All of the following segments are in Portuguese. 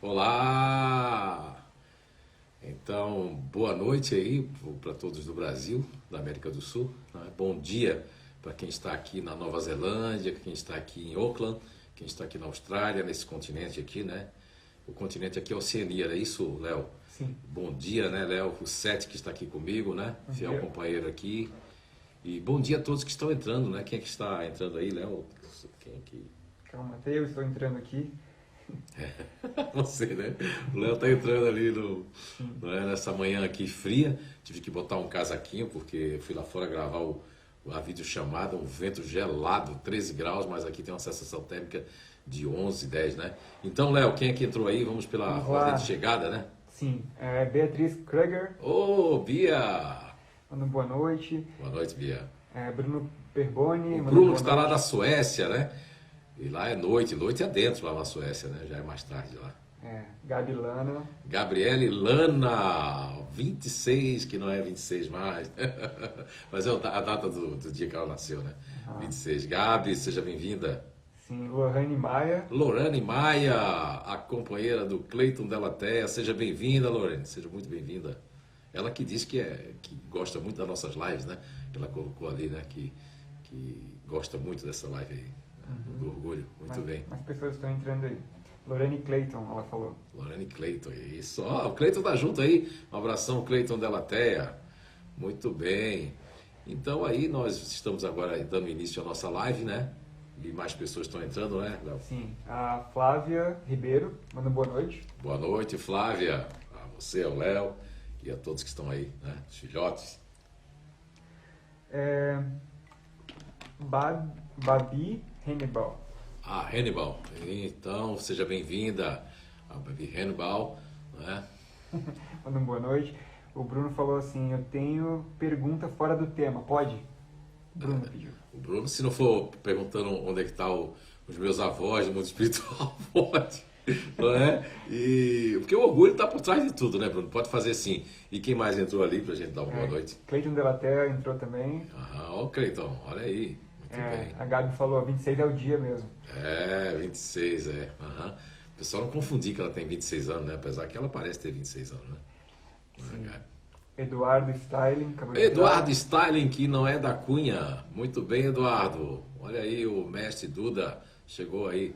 Olá! Então, boa noite aí para todos do Brasil, da América do Sul, né? Bom dia para quem está aqui na Nova Zelândia, quem está aqui em Auckland, quem está aqui na Austrália, nesse continente aqui, né? O continente aqui é Oceania, é isso, Léo? Sim. Bom dia, né, Léo? O Sete que está aqui comigo, né? Bom Fiel dia. companheiro aqui. E bom dia a todos que estão entrando, né? Quem é que está entrando aí, Léo? Quem é que... Calma, até eu estou entrando aqui. Você, né? O Léo tá entrando ali nessa manhã aqui fria. Tive que botar um casaquinho porque fui lá fora gravar a videochamada, um vento gelado, 13 graus, mas aqui tem uma sensação térmica de 11, 10, né? Então, Léo, quem é que entrou aí? Vamos pela Vamos ordem lá. de chegada, né? Sim, Beatriz Kruger, Ô, Bia! mandando boa noite. Boa noite, Bia. Bruno Perboni, O mandando Bruno boa que está lá noite. da Suécia, né? E lá é noite é dentro lá na Suécia, né? Já é mais tarde lá. Gabi Lana, Gabriele Lana, 26, que não é 26 mais, mas é a data do dia que ela nasceu, né? 26. Gabi, seja bem-vinda. sim, Lohane Maia, Lorane Maia, a companheira do Cleiton Delatea, seja bem-vinda, Lorane, seja muito bem-vinda. Ela que diz que gosta muito das nossas lives, né? Ela colocou ali, né, que gosta muito dessa live aí, né? Do orgulho, muito bem. mais pessoas estão entrando aí. Lorane Clayton, ela falou. Lorane Cleiton, isso. Ó, o Cleiton tá junto aí. Um abração, Cleiton Delatea. Muito bem. Então aí nós estamos agora dando início à nossa live, né? E mais pessoas estão entrando, né, Léo? Sim, a Flávia Ribeiro, mandando boa noite. Boa noite, Flávia. A você, ao Léo e a todos que estão aí, né? Os filhotes. Babi Hannibal. Ah, Hannibal. Então, seja bem-vinda a Babi Hannibal, né? Mandando boa noite. O Bruno falou assim, eu tenho pergunta fora do tema, pode? O Bruno pediu. O Bruno, se não for perguntando onde é que estão os meus avós do mundo espiritual, pode, não é? Porque o orgulho está por trás de tudo, né, Bruno? Pode fazer sim. E quem mais entrou ali para a gente dar uma boa noite? Cleiton Delatea entrou também. Ó, Cleiton, olha aí. Muito bem. A Gabi falou, 26 é o dia mesmo. 26, Aham. O pessoal não confundir que ela tem 26 anos, né? Apesar que ela parece ter 26 anos, né? Sim. Gabi? Eduardo Styling, acabou de Eduardo entrar. Styling, que não é da Cunha. Muito bem, Eduardo. Olha aí, o mestre Duda chegou aí.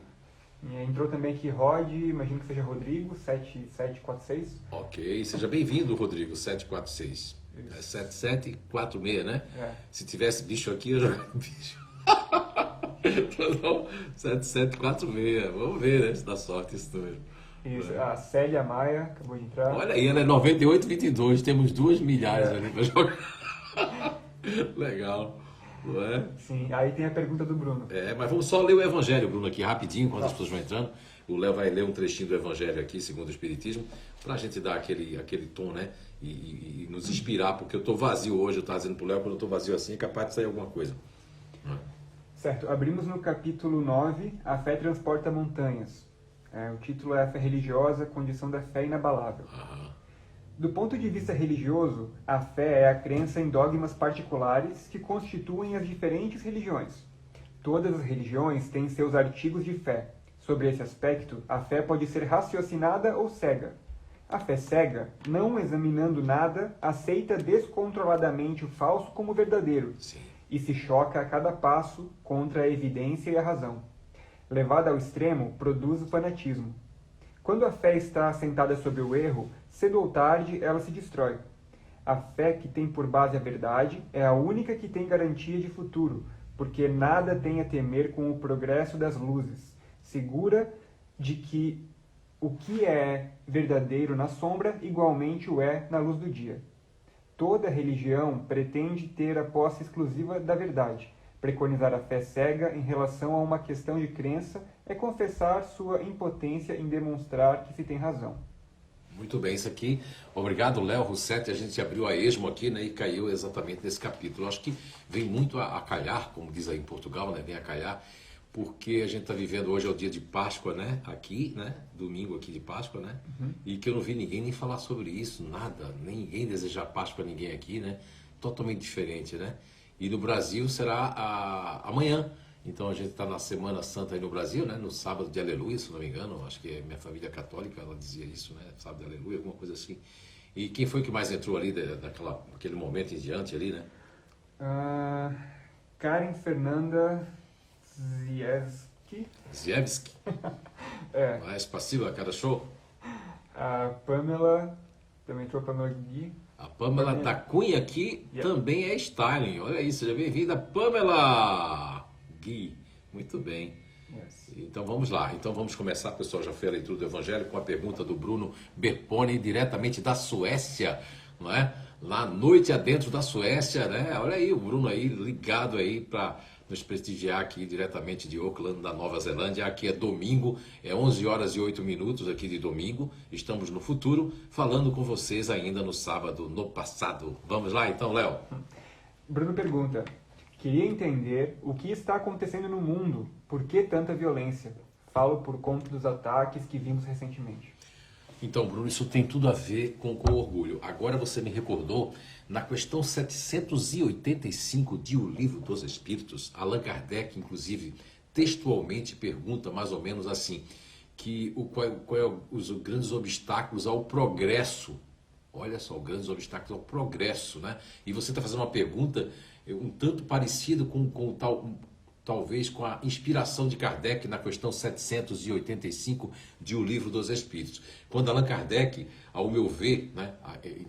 E entrou também aqui Rod, imagino que seja Rodrigo, 7746. Ok, seja bem-vindo, Rodrigo, 746. É 7746, né? Se tivesse bicho aqui, eu jogava bicho. Não, 7746. Vamos ver, né? Se dá sorte isso mesmo. Isso, a Célia Maia acabou de entrar. Olha aí, ela é 9822. Temos 2 milhares ali para jogar. Legal, não é? Sim, aí tem a pergunta do Bruno. Mas vamos só ler o Evangelho, Bruno, aqui rapidinho, enquanto as pessoas vão entrando. O Léo vai ler um trechinho do Evangelho aqui, segundo o Espiritismo, para a gente dar aquele tom, né? E nos inspirar, porque eu estou vazio hoje, eu estava dizendo para o Léo, quando eu estou vazio assim, é capaz de sair alguma coisa. Certo, abrimos no capítulo 9, A Fé Transporta Montanhas. O título é A Fé Religiosa, Condição da Fé Inabalável. Do ponto de vista religioso, a fé é a crença em dogmas particulares que constituem as diferentes religiões. Todas as religiões têm seus artigos de fé. Sobre esse aspecto, a fé pode ser raciocinada ou cega. A fé cega, não examinando nada, aceita descontroladamente o falso como verdadeiro. Sim. E se choca a cada passo contra a evidência e a razão. Levada ao extremo, produz o fanatismo. Quando a fé está assentada sobre o erro, cedo ou tarde ela se destrói. A fé que tem por base a verdade é a única que tem garantia de futuro, porque nada tem a temer com o progresso das luzes, segura de que o que é verdadeiro na sombra, igualmente o é na luz do dia. Toda religião pretende ter a posse exclusiva da verdade. Preconizar a fé cega em relação a uma questão de crença é confessar sua impotência em demonstrar que se tem razão. Muito bem, isso aqui. Obrigado, Léo Rossetti. A gente abriu a esmo aqui, né, e caiu exatamente nesse capítulo. Acho que vem muito a calhar, como diz aí em Portugal, né, vem a calhar, porque a gente está vivendo hoje é o dia de Páscoa, né, aqui, né, domingo aqui de Páscoa, né, e que eu não vi ninguém nem falar sobre isso, nada, nem ninguém desejar Páscoa a ninguém aqui, né, totalmente diferente, né. E no Brasil será amanhã. Então a gente está na Semana Santa aí no Brasil, né? No sábado de Aleluia, se não me engano. Acho que minha família católica, ela dizia isso, né? Sábado de Aleluia, alguma coisa assim. E quem foi que mais entrou ali daquele momento em diante ali, né? Karen Fernanda Ziewski. Ziewski? É. Mais passiva a cada show? A Pamela, também entrou a Pamela Gui. A Pamela da Cunha aqui também é Stalin. Olha aí, seja bem-vinda, Pamela Gui. Muito bem. Yes. Então vamos lá. Então vamos começar, pessoal. Já fez a leitura do Evangelho com a pergunta do Bruno Berponi, diretamente da Suécia, não é? Lá noite adentro da Suécia, né? Olha aí, o Bruno aí ligado aí para nos prestigiar aqui diretamente de Auckland, da Nova Zelândia. Aqui é domingo, é 11 horas e 8 minutos aqui de domingo. Estamos no futuro, falando com vocês ainda no sábado, no passado. Vamos lá então, Léo? Bruno pergunta: queria entender o que está acontecendo no mundo. Por que tanta violência? Falo por conta dos ataques que vimos recentemente. Então, Bruno, isso tem tudo a ver com o orgulho. Agora você me recordou, na questão 785 de O Livro dos Espíritos, Allan Kardec, inclusive, textualmente pergunta mais ou menos assim, que qual é os grandes obstáculos ao progresso. Olha só, grandes obstáculos ao progresso, né? E você está fazendo uma pergunta um tanto parecida talvez com a inspiração de Kardec na questão 785 de O Livro dos Espíritos. Quando Allan Kardec, ao meu ver, né,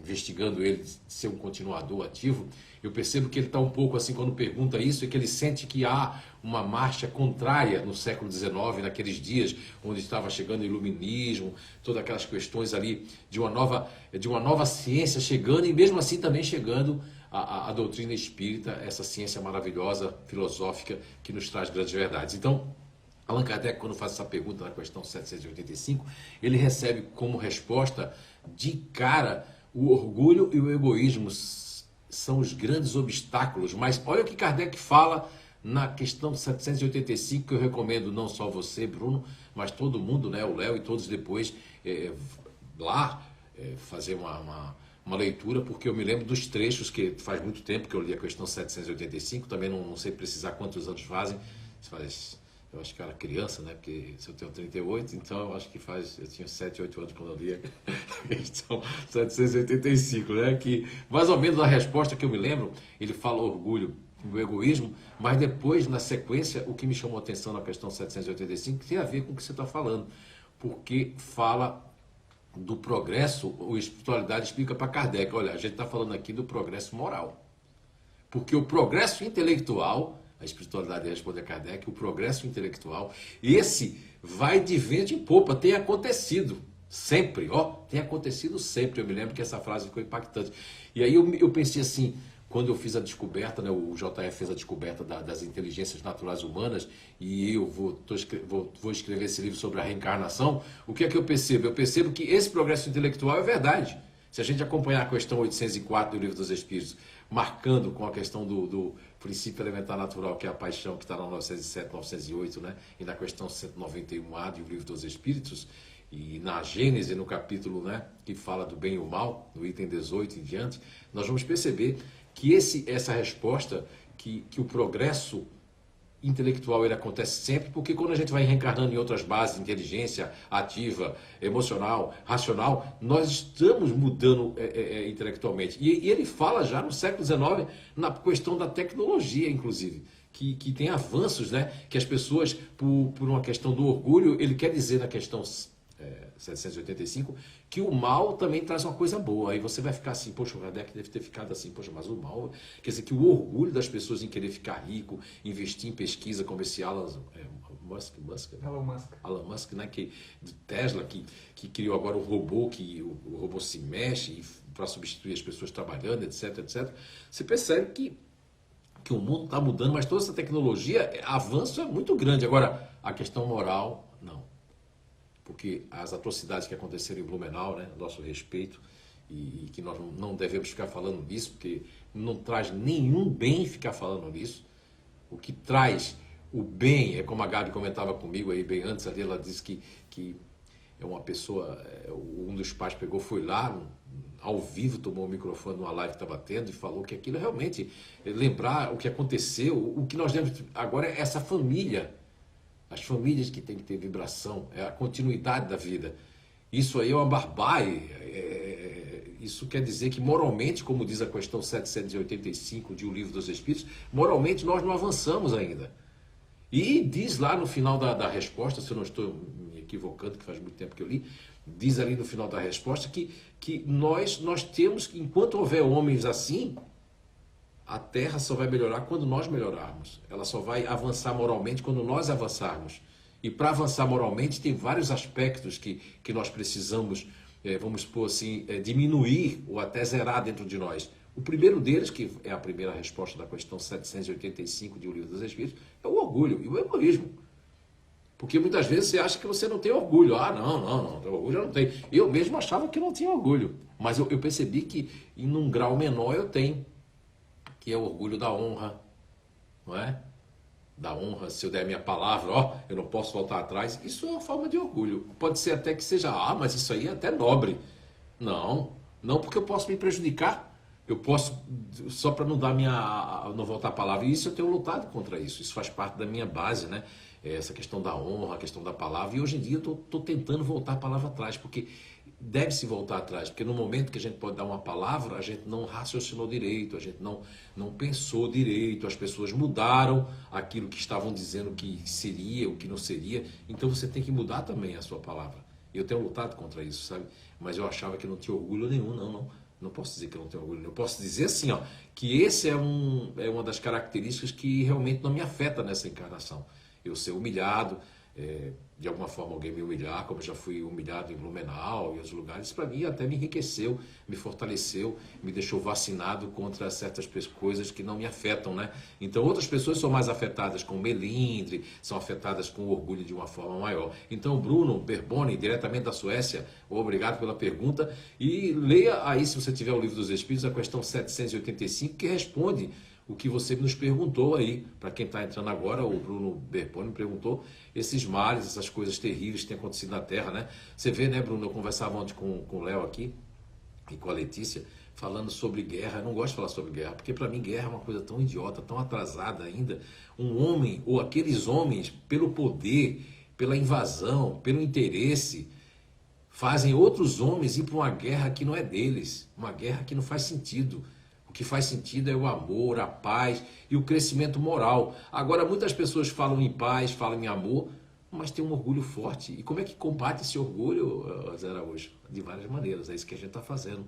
investigando ele ser um continuador ativo, eu percebo que ele está um pouco assim quando pergunta isso, é que ele sente que há uma marcha contrária no século XIX, naqueles dias onde estava chegando o iluminismo, todas aquelas questões ali de uma nova ciência chegando, e mesmo assim também chegando a doutrina espírita, essa ciência maravilhosa, filosófica, que nos traz grandes verdades. Então, Allan Kardec, quando faz essa pergunta na questão 785, ele recebe como resposta, de cara, o orgulho e o egoísmo são os grandes obstáculos. Mas olha o que Kardec fala na questão 785, que eu recomendo não só você, Bruno, mas todo mundo, né, o Léo e todos depois, fazer uma leitura, porque eu me lembro dos trechos, que faz muito tempo que eu li a questão 785, também não sei precisar quantos anos fazem, eu acho que eu era criança, né, porque se eu tenho 38, então eu acho que eu tinha 7, 8 anos quando eu li a questão 785, né, que mais ou menos a resposta que eu me lembro, ele fala orgulho e egoísmo, mas depois, na sequência, o que me chamou a atenção na questão 785 tem a ver com o que você está falando, porque fala do progresso. A espiritualidade explica para Kardec, olha, a gente está falando aqui do progresso moral, porque o progresso intelectual, a espiritualidade responde a Kardec, o progresso intelectual, esse vai de vento em popa, tem acontecido sempre, tem acontecido sempre. Eu me lembro que essa frase ficou impactante, e aí eu pensei assim, quando eu fiz a descoberta, né, o JF fez a descoberta das inteligências naturais humanas, e eu vou escrever esse livro sobre a reencarnação, o que é que eu percebo? Eu percebo que esse progresso intelectual é verdade. Se a gente acompanhar a questão 804 do Livro dos Espíritos, marcando com a questão do princípio elementar natural, que é a paixão, que está na 907, 908, né, e na questão 191A do Livro dos Espíritos, e na Gênese, no capítulo, né, que fala do bem e o mal, no item 18 em diante, nós vamos perceber que essa resposta, que o progresso intelectual ele acontece sempre, porque quando a gente vai reencarnando em outras bases, inteligência ativa, emocional, racional, nós estamos mudando intelectualmente. E ele fala já no século XIX, na questão da tecnologia, inclusive, que tem avanços, né? Que as pessoas, por uma questão do orgulho, ele quer dizer na questão 785, que o mal também traz uma coisa boa. Aí você vai ficar assim, poxa, o Kardec deve ter ficado assim, poxa, mas o mal... Quer dizer, que o orgulho das pessoas em querer ficar rico, investir em pesquisa, como esse Elon Musk, né, do Tesla, que criou agora um robô, que o robô se mexe para substituir as pessoas trabalhando, etc, etc. Você percebe que o mundo está mudando, mas toda essa tecnologia, avanço é muito grande. Agora, a questão moral, não. Porque as atrocidades que aconteceram em Blumenau, né, a nosso respeito, e que nós não devemos ficar falando nisso, porque não traz nenhum bem ficar falando nisso. O que traz o bem, é como a Gabi comentava comigo aí bem antes ali, ela disse que é uma pessoa, um dos pais foi lá ao vivo tomou o microfone numa live que estava tendo e falou que aquilo realmente, lembrar o que aconteceu, o que nós devemos agora é essa família, as famílias que têm que ter vibração, é a continuidade da vida. Isso aí é uma barbárie, isso quer dizer que moralmente, como diz a questão 785 de O Livro dos Espíritos, moralmente nós não avançamos ainda. E diz lá no final da resposta, se eu não estou me equivocando, que faz muito tempo que eu li, diz ali no final da resposta que nós temos, enquanto houver homens assim, a Terra só vai melhorar quando nós melhorarmos. Ela só vai avançar moralmente quando nós avançarmos. E para avançar moralmente tem vários aspectos que nós precisamos, vamos supor assim, diminuir ou até zerar dentro de nós. O primeiro deles, que é a primeira resposta da questão 785 de O Livro dos Espíritos, é o orgulho e o egoísmo. Porque muitas vezes você acha que você não tem orgulho. Ah, não, orgulho eu não tenho. Eu mesmo achava que não tinha orgulho. Mas eu percebi que em um grau menor eu tenho. Que é o orgulho da honra, não é? Da honra, se eu der minha palavra, ó, eu não posso voltar atrás. Isso é uma forma de orgulho. Pode ser até que seja, mas isso aí é até nobre. Não porque eu posso me prejudicar. Eu posso, só para não dar não voltar a palavra. E isso eu tenho lutado contra isso. Isso faz parte da minha base, né? Essa questão da honra, a questão da palavra. E hoje em dia eu estou tentando voltar a palavra atrás, porque deve-se voltar atrás, porque no momento que a gente pode dar uma palavra, a gente não raciocinou direito, a gente não pensou direito, as pessoas mudaram aquilo que estavam dizendo que seria, o que não seria, então você tem que mudar também a sua palavra. Eu tenho lutado contra isso, sabe? Mas eu achava que não tinha orgulho nenhum, não posso dizer que eu não tenho orgulho, eu posso dizer assim, ó, que esse é uma das características que realmente não me afeta nessa encarnação. Eu ser humilhado, de alguma forma alguém me humilhar, como eu já fui humilhado em Blumenau e outros lugares, para mim até me enriqueceu, me fortaleceu, me deixou vacinado contra certas coisas que não me afetam, né? Então outras pessoas são mais afetadas com melindre, são afetadas com orgulho de uma forma maior. Então Bruno Berboni, diretamente da Suécia, obrigado pela pergunta, e leia aí, se você tiver o Livro dos Espíritos, a questão 785, que responde o que você nos perguntou aí. Para quem está entrando agora, o Bruno Berponi perguntou esses males, essas coisas terríveis que têm acontecido na Terra, né? Você vê, né, Bruno, eu conversava ontem com o Léo aqui e com a Letícia, falando sobre guerra. Eu não gosto de falar sobre guerra, porque para mim guerra é uma coisa tão idiota, tão atrasada ainda. Um homem, ou aqueles homens, pelo poder, pela invasão, pelo interesse, fazem outros homens ir para uma guerra que não é deles, uma guerra que não faz sentido. O que faz sentido é o amor, a paz e o crescimento moral. Agora, muitas pessoas falam em paz, falam em amor, mas tem um orgulho forte. E como é que combate esse orgulho, Zé Araújo? De várias maneiras. É isso que a gente está fazendo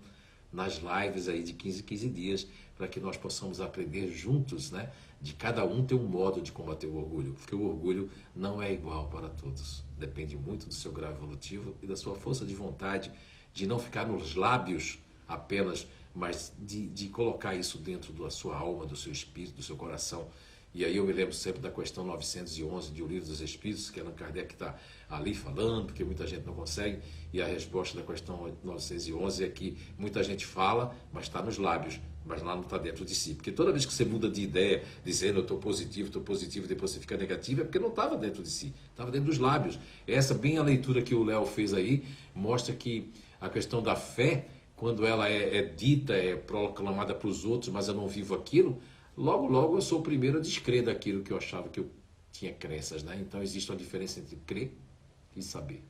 nas lives aí de 15 em 15 dias, para que nós possamos aprender juntos, né? De cada um ter um modo de combater o orgulho. Porque o orgulho não é igual para todos. Depende muito do seu grau evolutivo e da sua força de vontade, de não ficar nos lábios apenas, mas de colocar isso dentro da sua alma, do seu espírito, do seu coração. E aí eu me lembro sempre da questão 911 de O Livro dos Espíritos, que Allan Kardec está ali falando, porque muita gente não consegue, e a resposta da questão 911 é que muita gente fala, mas está nos lábios, mas lá não está dentro de si. Porque toda vez que você muda de ideia, dizendo eu estou positivo, depois você fica negativo, é porque não estava dentro de si, estava dentro dos lábios. Essa, bem a leitura que o Léo fez aí, mostra que a questão da fé, quando ela é dita, é proclamada para os outros, mas eu não vivo aquilo, logo eu sou o primeiro a descrer daquilo que eu achava que eu tinha crenças, né? Então existe uma diferença entre crer e saber.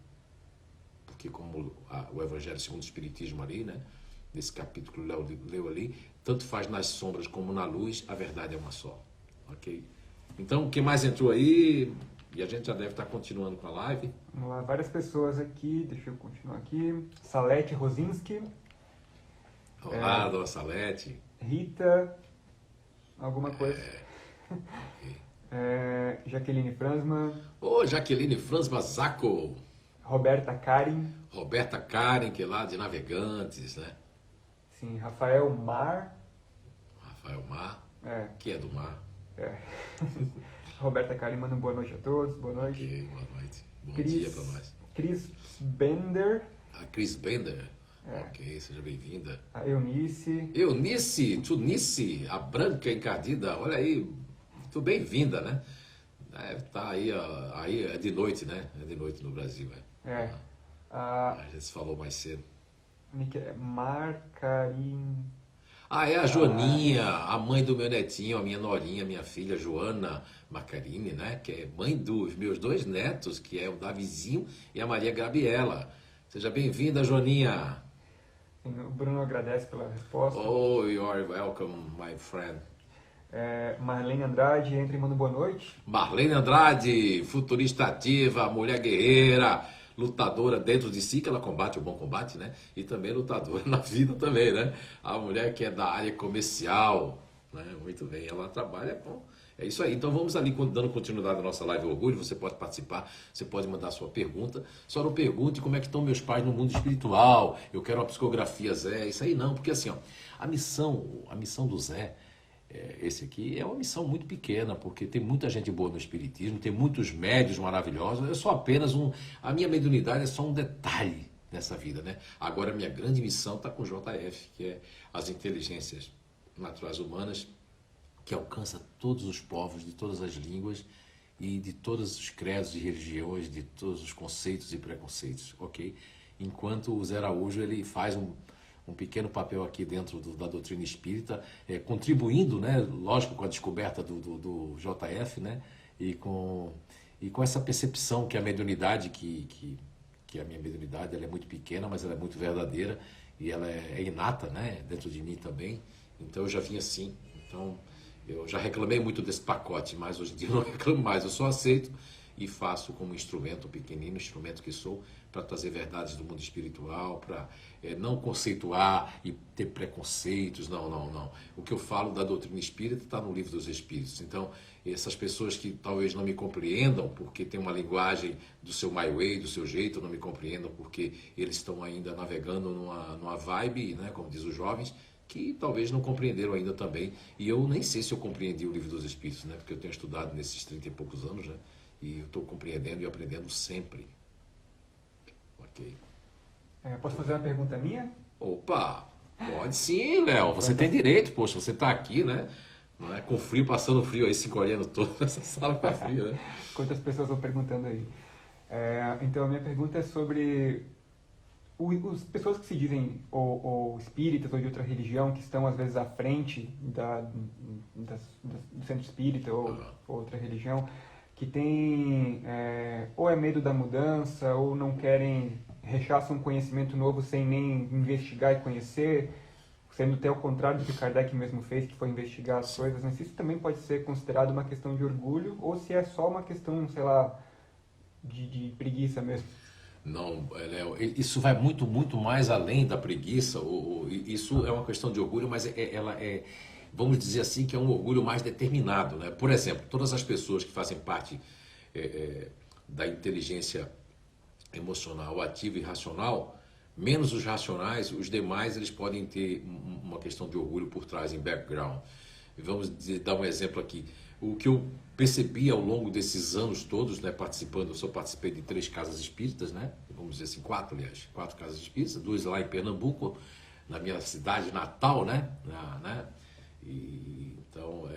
Porque como o Evangelho segundo o Espiritismo ali, né? Nesse capítulo que o Léo leu ali, tanto faz nas sombras como na luz, a verdade é uma só. Ok? Então, quem mais entrou aí? E a gente já deve estar continuando com a live. Vamos lá, várias pessoas aqui, deixa eu continuar aqui. Salete Rosinski. Olá, dona Salete. Rita, alguma coisa. Jaqueline Fransman. Ô, Jaqueline Fransman Zacco. Roberta Karen. Roberta Karen, que é lá de Navegantes, né? Sim, Rafael Mar. Rafael Mar, que é do mar. Roberta Karen manda boa noite a todos, boa noite. Ok, boa noite. Bom dia para nós. Cris Bender. A Cris Bender. Ok, seja bem-vinda. A Eunice. Tunice, a branca encardida, olha aí, muito bem-vinda, né? Tá aí é de noite, né? É de noite no Brasil, A gente falou mais cedo. Marcarim. Ah, é a Joaninha, a mãe do meu netinho, a minha norinha, minha filha Joana Macarini, né? Que é mãe dos meus dois netos, que é o Davizinho e a Maria Gabriela. Seja bem-vinda, Joaninha. Sim, o Bruno agradece pela resposta. Oh, you are welcome, my friend. Marlene Andrade entra e manda boa noite. Marlene Andrade, futurista ativa, mulher guerreira, lutadora dentro de si, que ela combate o bom combate, né? E também lutadora na vida também, né? A mulher que é da área comercial, né? Muito bem, ela trabalha com... É isso aí, então vamos ali dando continuidade à nossa live Orgulho, você pode participar, você pode mandar sua pergunta, só não pergunte como é que estão meus pais no mundo espiritual, eu quero uma psicografia Zé, isso aí não, porque assim, ó, a missão do Zé, esse aqui é uma missão muito pequena, porque tem muita gente boa no espiritismo, tem muitos médios maravilhosos, eu sou apenas a minha mediunidade é só um detalhe nessa vida, né? Agora a minha grande missão está com o JF, que é as inteligências naturais humanas, que alcança todos os povos, de todas as línguas e de todos os credos e religiões, de todos os conceitos e preconceitos, ok? Enquanto o Zé Araújo, ele faz um pequeno papel aqui dentro da doutrina espírita, contribuindo, né, lógico, com a descoberta do JF, né, e com essa percepção que a mediunidade, que a minha mediunidade, ela é muito pequena, mas ela é muito verdadeira, e ela é inata, né, dentro de mim também. Então eu já vim assim, então eu já reclamei muito desse pacote, mas hoje em dia eu não reclamo mais, eu só aceito e faço como instrumento, um pequenino instrumento que sou, para trazer verdades do mundo espiritual, para não conceituar e ter preconceitos, não. O que eu falo da doutrina espírita está no Livro dos Espíritos. Então, essas pessoas que talvez não me compreendam, porque tem uma linguagem do seu my way, do seu jeito, não me compreendam porque eles estão ainda navegando numa vibe, né, como diz os jovens, que talvez não compreenderam ainda também. E eu nem sei se eu compreendi o Livro dos Espíritos, né, porque eu tenho estudado nesses 30 e poucos anos, né, e eu estou compreendendo e aprendendo sempre. Ok. Posso fazer uma pergunta minha? Opa, pode sim, Léo. Você tem direito, poxa, você está aqui, né? Não é? Com frio, passando frio aí, se encolhendo todo nessa sala com frio, né? Quantas pessoas estão perguntando aí? Então, a minha pergunta é sobre as pessoas que se dizem ou espíritas ou de outra religião, que estão às vezes à frente do centro espírita ou outra religião, que tem ou é medo da mudança ou não querem, rechaçam um conhecimento novo sem nem investigar e conhecer, sendo até o contrário do que Kardec mesmo fez, que foi investigar as coisas, mas isso também pode ser considerado uma questão de orgulho ou se é só uma questão, sei lá, de preguiça mesmo? Não, Léo, isso vai muito, muito mais além da preguiça. Isso é uma questão de orgulho, mas ela é, vamos dizer assim, que é um orgulho mais determinado, né? Por exemplo, todas as pessoas que fazem parte da inteligência emocional ativa e racional, menos os racionais, os demais eles podem ter uma questão de orgulho por trás, em background. Vamos dar um exemplo aqui. O que eu percebi ao longo desses anos todos, né, participando, eu só participei de 3 casas espíritas, né, vamos dizer assim, 4 casas espíritas, 2 lá em Pernambuco, na minha cidade natal, né, então,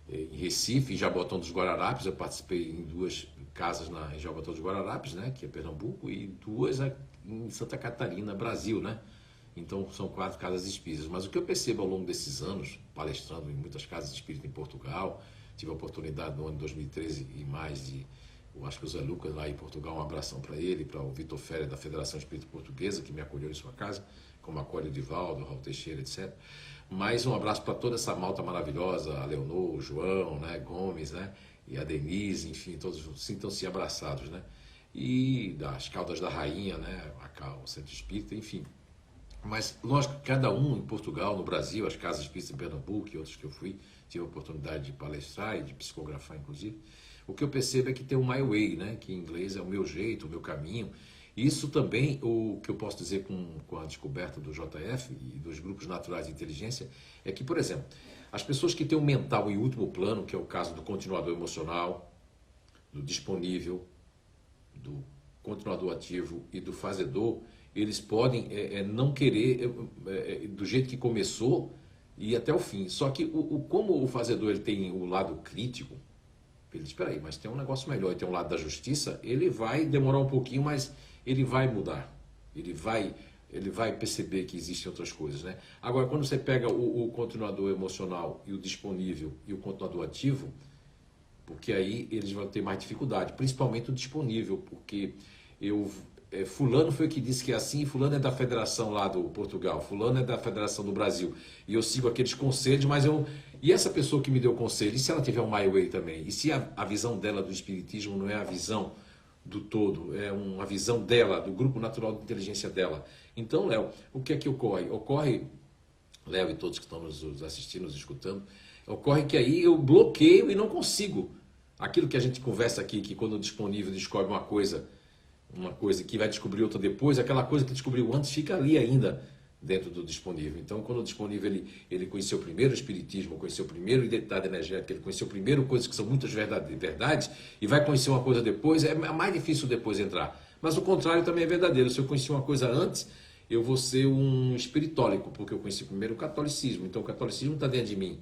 em Recife, em Jabotão dos Guararapes, eu participei em 2 casas em Jabotão dos Guararapes, né, que é Pernambuco, e 2 em Santa Catarina, Brasil, né. Então, são 4 casas espíritas. Mas o que eu percebo ao longo desses anos, palestrando em muitas casas espíritas em Portugal, tive a oportunidade no ano de 2013 e mais eu acho que o Zé Lucas lá em Portugal, um abração para ele, para o Vitor Féria da Federação Espírita Portuguesa, que me acolheu em sua casa, como acolhe o Divaldo, o Raul Teixeira, etc. Mas um abraço para toda essa malta maravilhosa, a Leonor, o João, né, Gomes, né, e a Denise, enfim, todos sintam-se abraçados, né. E das Caldas da Rainha, né, o Centro Espírita, enfim. Mas, lógico, cada um em Portugal, no Brasil, as casas espíritas em Pernambuco e outros que eu fui, tive a oportunidade de palestrar e de psicografar, inclusive. O que eu percebo é que tem o my way, né? Que em inglês é o meu jeito, o meu caminho. Isso também, o que eu posso dizer com a descoberta do JF e dos grupos naturais de inteligência, é que, por exemplo, as pessoas que têm o mental em último plano, que é o caso do continuador emocional, do disponível, do continuador ativo e do fazedor, eles podem não querer do jeito que começou e até o fim. Só que como o fazedor ele tem o lado crítico, ele diz, espera aí, mas tem um negócio melhor, tem um lado da justiça, ele vai demorar um pouquinho, mas ele vai mudar. Ele vai ele vai perceber que existem outras coisas, né? Agora, quando você pega o continuador emocional e o disponível e o continuador ativo, porque aí eles vão ter mais dificuldade, principalmente o disponível, porque fulano foi o que disse que é assim, fulano é da federação lá do Portugal, fulano é da federação do Brasil, e eu sigo aqueles conselhos, e essa pessoa que me deu o conselho, e se ela tiver um my way também? E se a visão dela do espiritismo não é a visão do todo, é uma visão dela, do grupo natural de inteligência dela? Então, Léo, o que é que ocorre? Ocorre, Léo e todos que estão nos assistindo, nos escutando, ocorre que aí eu bloqueio e não consigo. Aquilo que a gente conversa aqui, que quando o disponível descobre uma coisa que vai descobrir outra depois, aquela coisa que descobriu antes fica ali ainda dentro do disponível. Então, quando o disponível ele conheceu primeiro o espiritismo, conheceu primeiro a identidade energética, ele conheceu primeiro coisas que são muitas verdades e vai conhecer uma coisa depois, é mais difícil depois entrar. Mas o contrário também é verdadeiro. Se eu conheci uma coisa antes, eu vou ser um espiritólico, porque eu conheci primeiro o catolicismo. Então, o catolicismo está dentro de mim,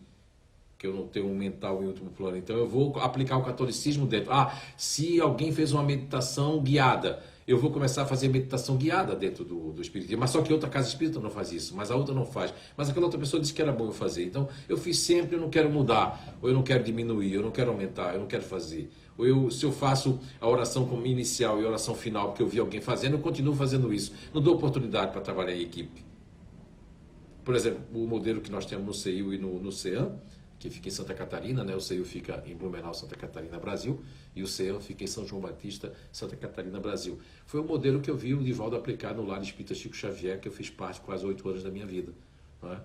que eu não tenho um mental em último plano. Então eu vou aplicar o catolicismo dentro. Se alguém fez uma meditação guiada, eu vou começar a fazer meditação guiada dentro do espiritismo. Mas só que outra casa espírita não faz isso, mas a outra não faz. Mas aquela outra pessoa disse que era bom eu fazer. Então eu fiz sempre, eu não quero mudar, ou eu não quero diminuir, eu não quero aumentar, eu não quero fazer. Se eu faço a oração como inicial e a oração final, porque eu vi alguém fazendo, eu continuo fazendo isso. Não dou oportunidade para trabalhar em equipe. Por exemplo, o modelo que nós temos no CEIU e no CEAM, que fica em Santa Catarina, né? O CEIU fica em Blumenau, Santa Catarina, Brasil, e o CEAM fica em São João Batista, Santa Catarina, Brasil. Foi o modelo que eu vi o Divaldo aplicar no Lar Espírita Chico Xavier, que eu fiz parte quase 8 anos da minha vida, não é?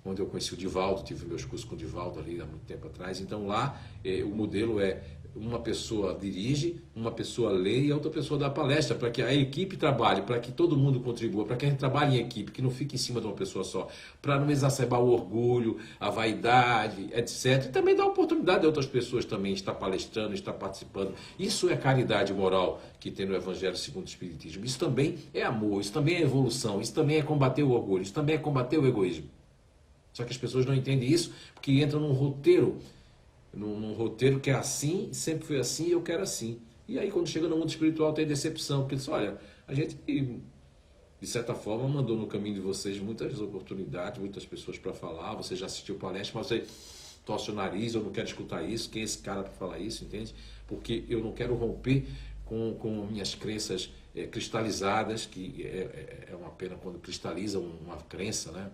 Onde eu conheci o Divaldo, tive meus cursos com o Divaldo ali há muito tempo atrás. Então lá o modelo é uma pessoa dirige, uma pessoa lê e a outra pessoa dá palestra, para que a equipe trabalhe, para que todo mundo contribua, para que a gente trabalhe em equipe, que não fique em cima de uma pessoa só, para não exacerbar o orgulho, a vaidade, etc. E também dá oportunidade a outras pessoas também estar palestrando, estar participando. Isso é caridade moral que tem no Evangelho segundo o Espiritismo. Isso também é amor, isso também é evolução, isso também é combater o orgulho, isso também é combater o egoísmo. Só que as pessoas não entendem isso porque entram num roteiro que é assim, sempre foi assim e eu quero assim. E aí quando chega no mundo espiritual tem decepção, porque diz, olha, a gente de certa forma mandou no caminho de vocês muitas oportunidades, muitas pessoas para falar, você já assistiu palestra, mas você torce o nariz, eu não quero escutar isso, quem é esse cara para falar isso, entende? Porque eu não quero romper com minhas crenças cristalizadas, que é uma pena quando cristaliza uma crença, né?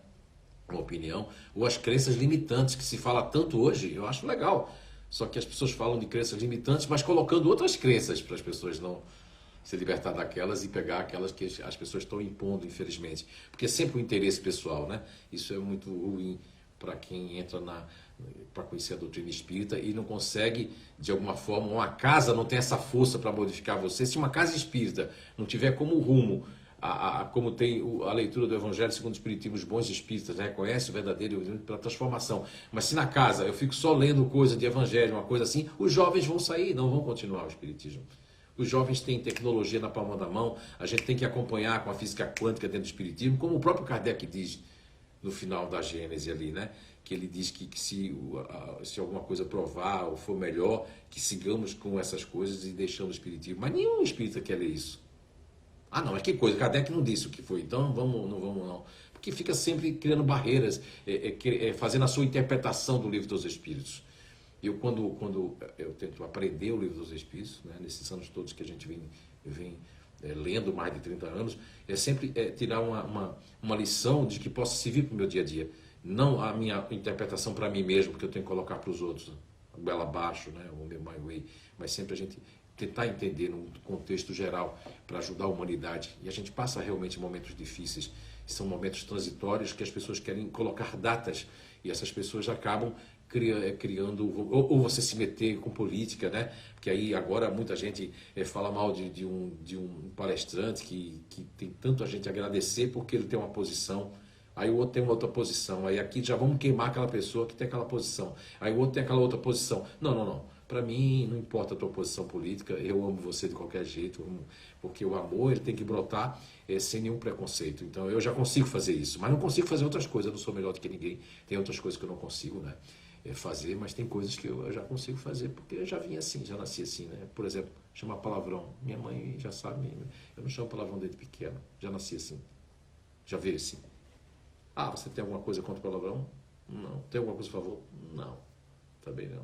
Uma opinião, ou as crenças limitantes, que se fala tanto hoje, eu acho legal. Só que as pessoas falam de crenças limitantes, mas colocando outras crenças para as pessoas não se libertar daquelas e pegar aquelas que as pessoas estão impondo, infelizmente. Porque é sempre o interesse pessoal, né? Isso é muito ruim para quem entra para conhecer a doutrina espírita e não consegue, de alguma forma, uma casa não tem essa força para modificar você. Se uma casa espírita não tiver como rumo, como tem a leitura do Evangelho segundo o Espiritismo, os bons espíritas, né? Reconhece o verdadeiro pela transformação. Mas se na casa eu fico só lendo coisa de Evangelho, uma coisa assim, os jovens vão sair, não vão continuar o Espiritismo. Os jovens têm tecnologia na palma da mão, a gente tem que acompanhar com a física quântica dentro do Espiritismo, como o próprio Kardec diz no final da Gênese ali, né? Que ele diz que se alguma coisa provar ou for melhor, que sigamos com essas coisas e deixamos o Espiritismo. Mas nenhum espírita quer ler isso. Não, mas que coisa, Kardec não disse o que foi, então não vamos. Porque fica sempre criando barreiras, fazendo a sua interpretação do Livro dos Espíritos. Eu, quando eu tento aprender o Livro dos Espíritos, né, nesses anos todos que a gente vem lendo mais de 30 anos, é sempre tirar uma lição de que possa servir para o meu dia a dia. Não a minha interpretação para mim mesmo, que eu tenho que colocar para os outros, goela abaixo, né, o meu my way, mas sempre a gente tentar entender num contexto geral para ajudar a humanidade. E a gente passa realmente momentos difíceis, são momentos transitórios que as pessoas querem colocar datas e essas pessoas acabam criando, ou você se meter com política, né? Porque aí agora muita gente fala mal de um palestrante que tem tanto a gente agradecer porque ele tem uma posição, aí o outro tem uma outra posição, aí aqui já vamos queimar aquela pessoa que tem aquela posição, aí o outro tem aquela outra posição. Não. Para mim, não importa a tua posição política, eu amo você de qualquer jeito, porque o amor ele tem que brotar sem nenhum preconceito. Então, eu já consigo fazer isso, mas não consigo fazer outras coisas, eu não sou melhor do que ninguém. Tem outras coisas que eu não consigo, né, fazer, mas tem coisas que eu já consigo fazer, porque eu já vim assim, já nasci assim, né? Por exemplo, chamar palavrão. Minha mãe já sabe, eu não chamo palavrão desde pequeno, já nasci assim. Já vi assim. Ah, você tem alguma coisa contra o palavrão? Não. Tem alguma coisa a favor? Não. Também não.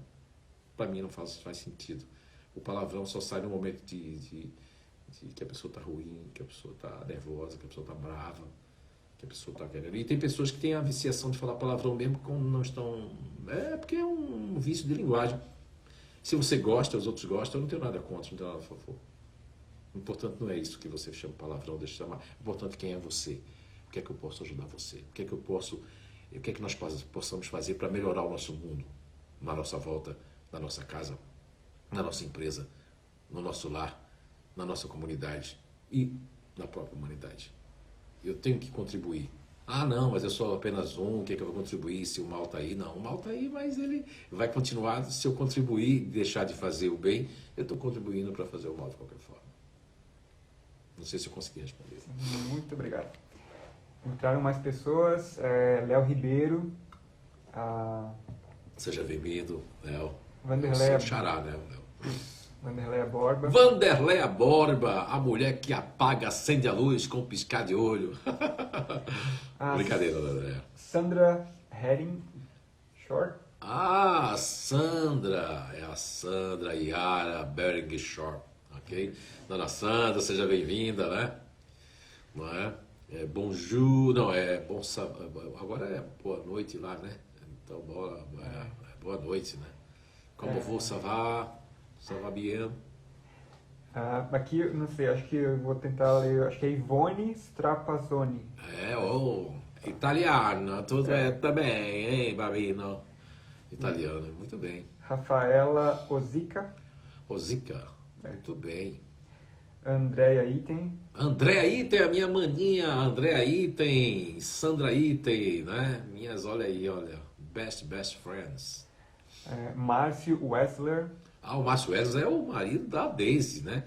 Para mim não faz sentido. O palavrão só sai no momento de que a pessoa está ruim, que a pessoa está nervosa, que a pessoa está brava, que a pessoa está querendo. E tem pessoas que têm a viciação de falar palavrão mesmo quando não estão... É porque é um vício de linguagem. Se você gosta, os outros gostam, eu não tenho nada contra, não tenho nada a favor. O importante não é isso que você chama palavrão, deixa eu chamar. O importante é quem é você. O que é que eu posso ajudar você? O que é que nós possamos fazer para melhorar o nosso mundo, na nossa volta, na nossa casa, na nossa empresa, no nosso lar, na nossa comunidade e na própria humanidade. Eu tenho que contribuir. Ah, não, mas eu sou apenas um, o que é que eu vou contribuir se o mal está aí? Não, o mal está aí, mas ele vai continuar. Se eu contribuir e deixar de fazer o bem, eu estou contribuindo para fazer o mal de qualquer forma. Não sei se eu consegui responder. Muito obrigado. Entraram mais pessoas. Léo Ribeiro. Seja bem-vindo, Léo. Vanderleia. Xará, né, Léo? Vanderleia Borba. Vanderleia Borba, a mulher que apaga, acende a luz com um piscar de olho. Brincadeira, Vanderleia. Sandra Herring Short. Ah, Sandra. É a Sandra Yara Bering Short. Ok? Dona Sandra, seja bem-vinda, né? Não é? É bonjour, não, é bom agora é boa noite lá, né? Então, boa noite, né? Como vous, ça va? Ça va bien? Aqui, não sei, acho que eu vou tentar ler, acho que é Ivone Strapazzoni. Italiano, tudo tá bem, hein, babino? Italiano, muito bem. Rafaela Ozica. Ozica, muito bem. Andréia Item. Andréa Item, a minha maninha, Andréa Item, Sandra Item, né? Olha aí, olha, best friends. Márcio Wessler. O Márcio Wessler é o marido da Daisy, né?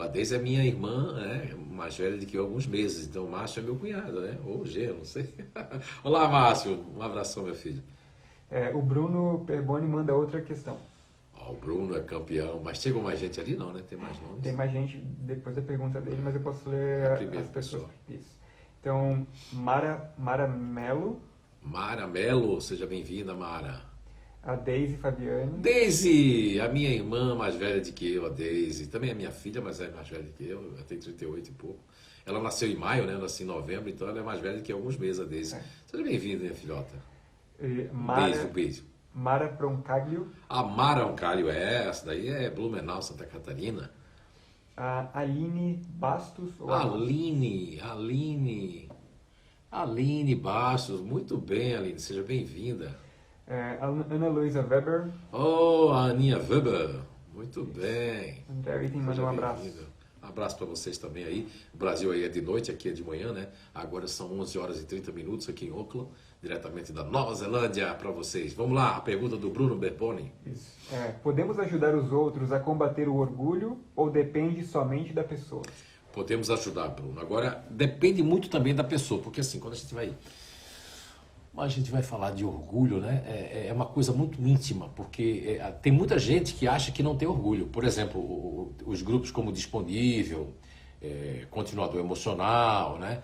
A Daisy é minha irmã, né? Mais velha do que eu, alguns meses, então o Márcio é meu cunhado, né? Ou G, não sei. Olá, Márcio, um abração, meu filho. O Bruno Perboni manda outra questão. O Bruno é campeão, mas chegou mais gente ali não, né? Tem mais nomes? Tem mais gente depois da pergunta dele, mas eu posso ler as pessoas. Isso. Então, Mara Melo. Mara Melo, seja bem-vinda, Mara. A Deise Fabiane. Deise, a minha irmã mais velha do que eu, a Deise. Também é minha filha, mas é mais velha do que eu tenho 38 e pouco. Ela nasceu em maio, né? Eu nasci em novembro, então ela é mais velha do que alguns meses, a Deise. Seja bem-vinda, minha filhota. Beijo. Mara Proncaglio. A Mara Proncaglio, essa daí é Blumenau, Santa Catarina. A Aline Bastos. Aline Bastos, muito bem, Aline, seja bem-vinda. Ana Luísa Weber. A Aninha Weber, muito bem. André Item manda um abraço. Abraço para vocês também aí. O Brasil aí é de noite, aqui é de manhã, né? Agora são 11 horas e 30 minutos aqui em Auckland, diretamente da Nova Zelândia para vocês. Vamos lá, a pergunta do Bruno Berboni. Isso. Podemos ajudar os outros a combater o orgulho ou depende somente da pessoa? Podemos ajudar, Bruno. Agora, depende muito também da pessoa, porque assim, quando a gente vai falar de orgulho, né? É uma coisa muito íntima, porque tem muita gente que acha que não tem orgulho. Por exemplo, os grupos como Disponível, Continuador Emocional, né?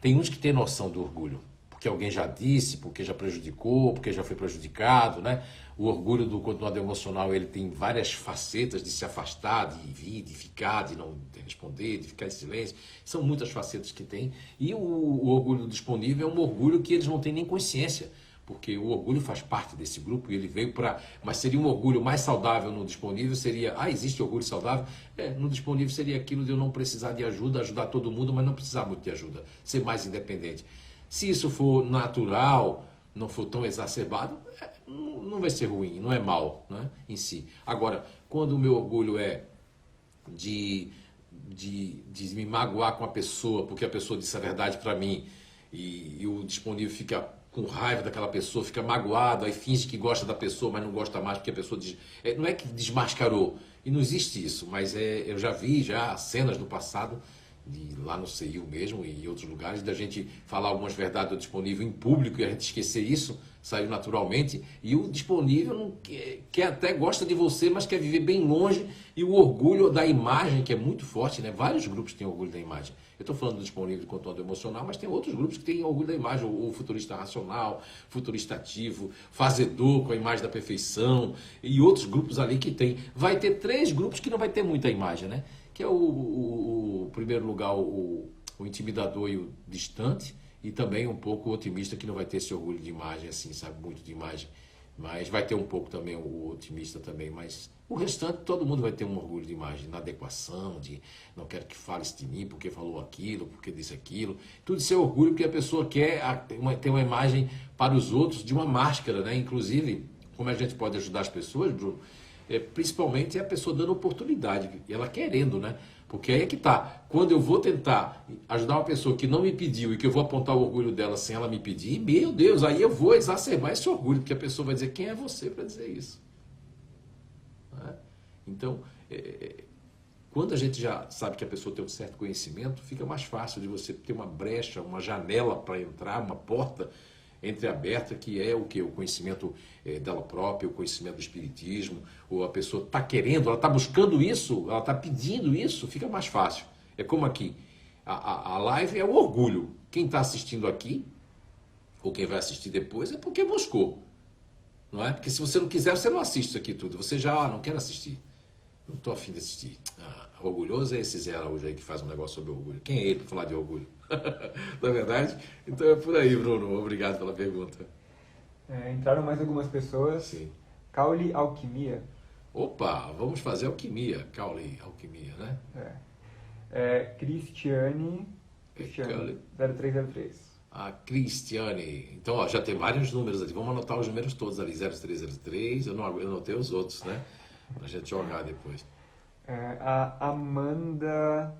Tem uns que têm noção do orgulho, porque alguém já disse, porque já prejudicou, porque já foi prejudicado, né? O orgulho do Continuador Emocional, ele tem várias facetas de se afastar, de vir, de ficar, de não responder, de ficar em silêncio. São muitas facetas que tem. E o orgulho disponível é um orgulho que eles não têm nem consciência, porque o orgulho faz parte desse grupo e ele veio para... Mas seria um orgulho mais saudável no disponível, seria... existe orgulho saudável? No disponível seria aquilo de eu não precisar de ajuda, ajudar todo mundo, mas não precisar muito de ajuda, ser mais independente. Se isso for natural, não for tão exacerbado, não vai ser ruim, não é mal, né, em si. Agora, quando o meu orgulho é de me magoar com a pessoa, porque a pessoa disse a verdade para mim, e o disponível fica com raiva daquela pessoa, fica magoado, aí finge que gosta da pessoa, mas não gosta mais porque a pessoa não é que desmascarou, e não existe isso, mas eu já vi cenas no passado lá no CIU mesmo e em outros lugares, da gente falar algumas verdades disponível em público e a gente esquecer isso, saiu naturalmente, e o disponível não quer até gosta de você, mas quer viver bem longe, e o orgulho da imagem, que é muito forte, né? Vários grupos têm orgulho da imagem. Eu estou falando do disponível de conteúdo emocional, mas tem outros grupos que têm orgulho da imagem, o futurista racional, futurista ativo, fazedor com a imagem da perfeição, e outros grupos ali que tem. Vai ter 3 grupos que não vai ter muita imagem, né? Que é o primeiro lugar, o intimidador e o distante, e também um pouco o otimista, que não vai ter esse orgulho de imagem, assim, sabe, muito de imagem, mas vai ter um pouco também o otimista também, mas o restante, todo mundo vai ter um orgulho de imagem, na adequação, de não quero que fale-se de mim, porque falou aquilo, porque disse aquilo, tudo isso é orgulho, porque a pessoa quer ter uma imagem para os outros de uma máscara, né? Inclusive, como a gente pode ajudar as pessoas, Bruno, principalmente é a pessoa dando oportunidade, e ela querendo, né? Porque aí é que tá. Quando eu vou tentar ajudar uma pessoa que não me pediu e que eu vou apontar o orgulho dela sem ela me pedir, meu Deus, aí eu vou exacerbar esse orgulho, porque a pessoa vai dizer, quem é você para dizer isso? Né? Então, quando a gente já sabe que a pessoa tem um certo conhecimento, fica mais fácil de você ter uma brecha, uma janela para entrar, uma porta entreaberta, que é o que? O conhecimento dela própria, o conhecimento do espiritismo, ou a pessoa está querendo, ela está buscando isso, ela está pedindo isso, fica mais fácil. É como aqui, a live é o orgulho. Quem está assistindo aqui, ou quem vai assistir depois, é porque buscou. Não é? Porque se você não quiser, você não assiste isso aqui tudo. Você já, não quer assistir. Não estou afim de assistir. Orgulhoso é esse Zé Araújo aí que faz um negócio sobre orgulho. Quem é ele para falar de orgulho? Não é verdade? Então é por aí, Bruno. Obrigado pela pergunta. Entraram mais algumas pessoas. Sim. Caule Alquimia. Opa, vamos fazer alquimia. Caule, alquimia, né? Cristiane 0303. A Cristiane. Então, ó, já tem vários números ali. Vamos anotar os números todos ali. 0303. Eu anotei os outros, né? Pra gente jogar depois. A Amanda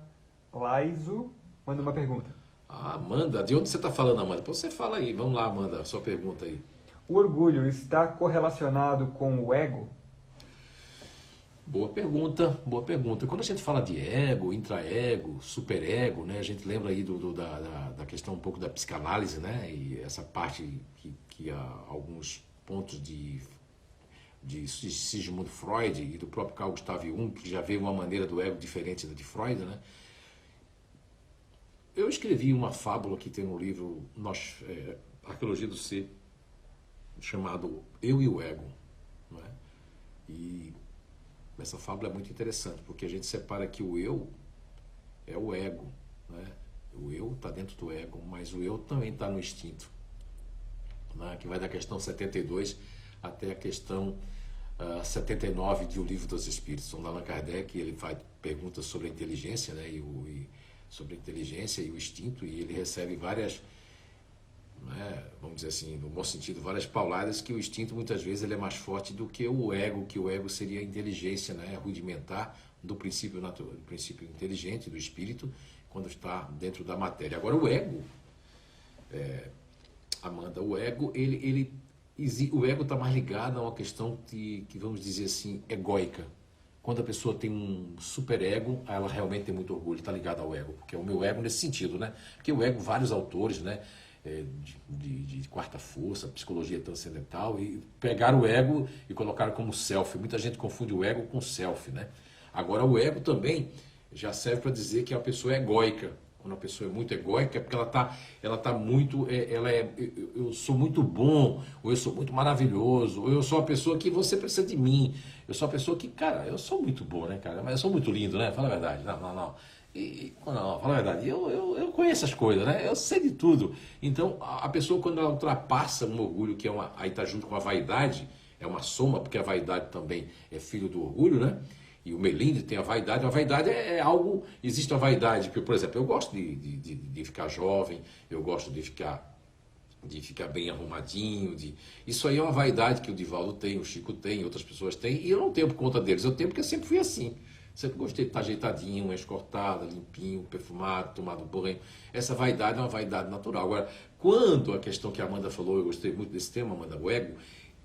Laiso manda uma pergunta. Amanda, de onde você está falando, Amanda? Pô, você fala aí. Vamos lá, Amanda, sua pergunta aí. O orgulho está correlacionado com o ego? Boa pergunta, boa pergunta. Quando a gente fala de ego, intraego, superego, né, a gente lembra aí da questão um pouco da psicanálise, né, e essa parte que há alguns pontos de Sigmund Freud e do próprio Carl Gustav Jung, que já veio uma maneira do ego diferente da de Freud, né. Eu escrevi uma fábula que tem no livro Arqueologia do Ser, chamado Eu e o Ego, não é? E essa fábula é muito interessante, porque a gente separa que o eu é o ego, né? O eu está dentro do ego, mas o eu também está no instinto, né? Que vai da questão 72 até a questão 79 de O Livro dos Espíritos, onde Allan Kardec ele faz perguntas sobre a inteligência, né? Sobre a inteligência e o instinto, e ele recebe várias, né, vamos dizer assim, no bom sentido, várias pauladas, que o instinto muitas vezes ele é mais forte do que o ego seria a inteligência, né, rudimentar do princípio natural, do princípio inteligente do espírito, quando está dentro da matéria. Agora o ego, Amanda, o ego está mais ligado a uma questão que vamos dizer assim, egóica. Quando a pessoa tem um superego, ela realmente tem muito orgulho, está ligada ao ego, porque é o meu ego nesse sentido, né? Porque o ego, vários autores, né, de quarta força, psicologia transcendental, e pegaram o ego e colocaram como self. Muita gente confunde o ego com self, né? Agora o ego também já serve para dizer que a pessoa é egóica. Quando a pessoa é muito egóica, é porque ela tá muito, eu sou muito bom, ou eu sou muito maravilhoso, ou eu sou uma pessoa que você precisa de mim, eu sou uma pessoa que, cara, eu sou muito bom, né, cara, mas eu sou muito lindo, né, fala a verdade, não, fala a verdade, eu conheço as coisas, né, eu sei de tudo. Então, a pessoa, quando ela ultrapassa um orgulho, que aí tá junto com a vaidade, é uma soma, porque a vaidade também é filho do orgulho, né? E o Melinde tem a vaidade é algo, existe a vaidade, que, por exemplo, eu gosto de ficar jovem, eu gosto de ficar bem arrumadinho, isso aí é uma vaidade que o Divaldo tem, o Chico tem, outras pessoas têm, e eu não tenho por conta deles, eu tenho porque eu sempre fui assim, sempre gostei de estar ajeitadinho, escortado, limpinho, perfumado, tomado banho. Essa vaidade é uma vaidade natural. Agora, quando a questão que a Amanda falou, eu gostei muito desse tema, Amanda, o ego,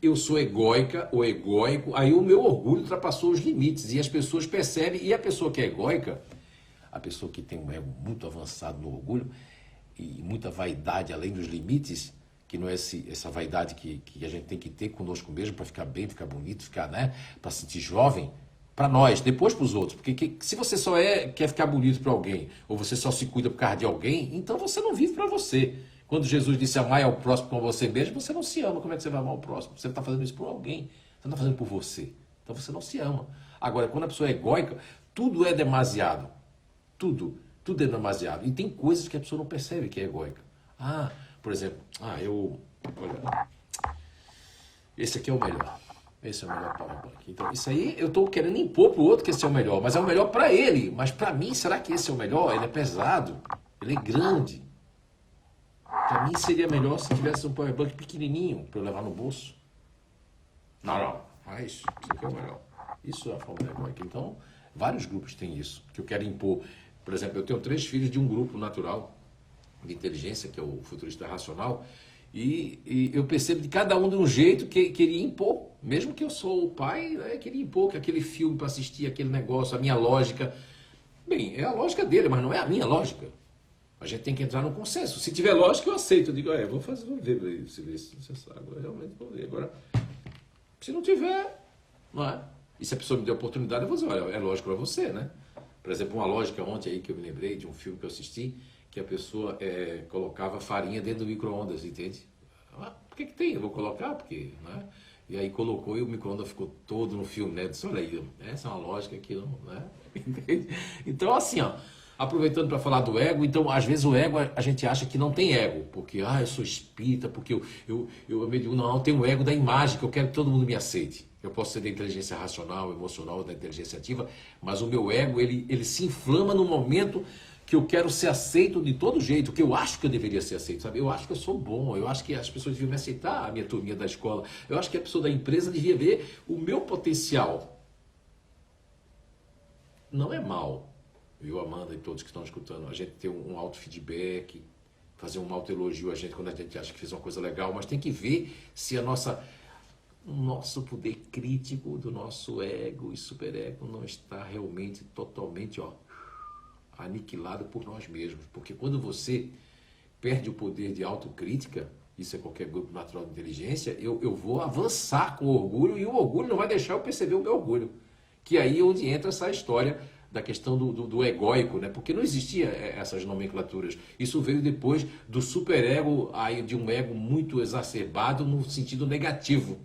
eu sou egóica ou egóico, aí o meu orgulho ultrapassou os limites e as pessoas percebem, e a pessoa que é egóica, a pessoa que tem um ego muito avançado no orgulho e muita vaidade além dos limites, que não é essa vaidade que a gente tem que ter conosco mesmo para ficar bem, ficar bonito, ficar, né, para se sentir jovem, para nós, depois para os outros. Porque se você só quer ficar bonito para alguém, ou você só se cuida por causa de alguém, então você não vive para você. Quando Jesus disse amar ao próximo como você mesmo, você não se ama. Como é que você vai amar o próximo? Você está fazendo isso por alguém, você não está fazendo por você. Então você não se ama. Agora, quando a pessoa é egóica, tudo é demasiado. Tudo é demasiado. E tem coisas que a pessoa não percebe que é egóica. Por exemplo, olha, esse aqui é o melhor. Esse é o melhor powerbank. Então, isso aí eu estou querendo impor para o outro que esse é o melhor, mas é o melhor para ele. Mas para mim, será que esse é o melhor? Ele é pesado, ele é grande. Para mim seria melhor se tivesse um powerbank pequenininho para eu levar no bolso. Não, mas isso aqui é o melhor. Isso é a forma egóica. Então, vários grupos têm isso, que eu quero impor. Por exemplo, eu tenho 3 filhos de um grupo natural de inteligência, que é o futurista racional, e eu percebo de cada um de um jeito que queria impor. Mesmo que eu sou o pai, queria impor que aquele filme para assistir, aquele negócio, a minha lógica. Bem, é a lógica dele, mas não é a minha lógica. A gente tem que entrar no consenso. Se tiver lógica, eu aceito. Eu digo, vou ver se você sabe. Realmente vou ver. Agora, se não tiver, não é? E se a pessoa me der a oportunidade, eu vou dizer, olha, é lógico para você, né? Por exemplo, uma lógica ontem aí que eu me lembrei de um filme que eu assisti, que a pessoa colocava farinha dentro do micro-ondas, entende? Por que tem? Eu vou colocar, porque, né? E aí colocou e o micro-ondas ficou todo no filme, né? Eu disse, olha aí, essa é uma lógica que não, né? Entende? Então, assim, aproveitando para falar do ego, então, às vezes o ego, a gente acha que não tem ego, porque, eu sou espírita, porque eu me digo, não, eu tenho um ego da imagem, que eu quero que todo mundo me aceite. Eu posso ser da inteligência racional, emocional, da inteligência ativa, mas o meu ego, ele se inflama no momento que eu quero ser aceito de todo jeito, que eu acho que eu deveria ser aceito, sabe? Eu acho que eu sou bom, eu acho que as pessoas deviam me aceitar, a minha turminha da escola, eu acho que a pessoa da empresa devia ver o meu potencial. Não é mal, viu, Amanda e todos que estão escutando, a gente ter um auto-feedback, fazer um auto-elogio a gente quando a gente acha que fez uma coisa legal, mas tem que ver se o nosso poder crítico do nosso ego e superego não está realmente totalmente aniquilado por nós mesmos. Porque quando você perde o poder de autocrítica, isso é qualquer grupo natural de inteligência, eu vou avançar com o orgulho e o orgulho não vai deixar eu perceber o meu orgulho. Que aí é onde entra essa história da questão do egóico, né? Porque não existia essas nomenclaturas. Isso veio depois do superego, de um ego muito exacerbado no sentido negativo.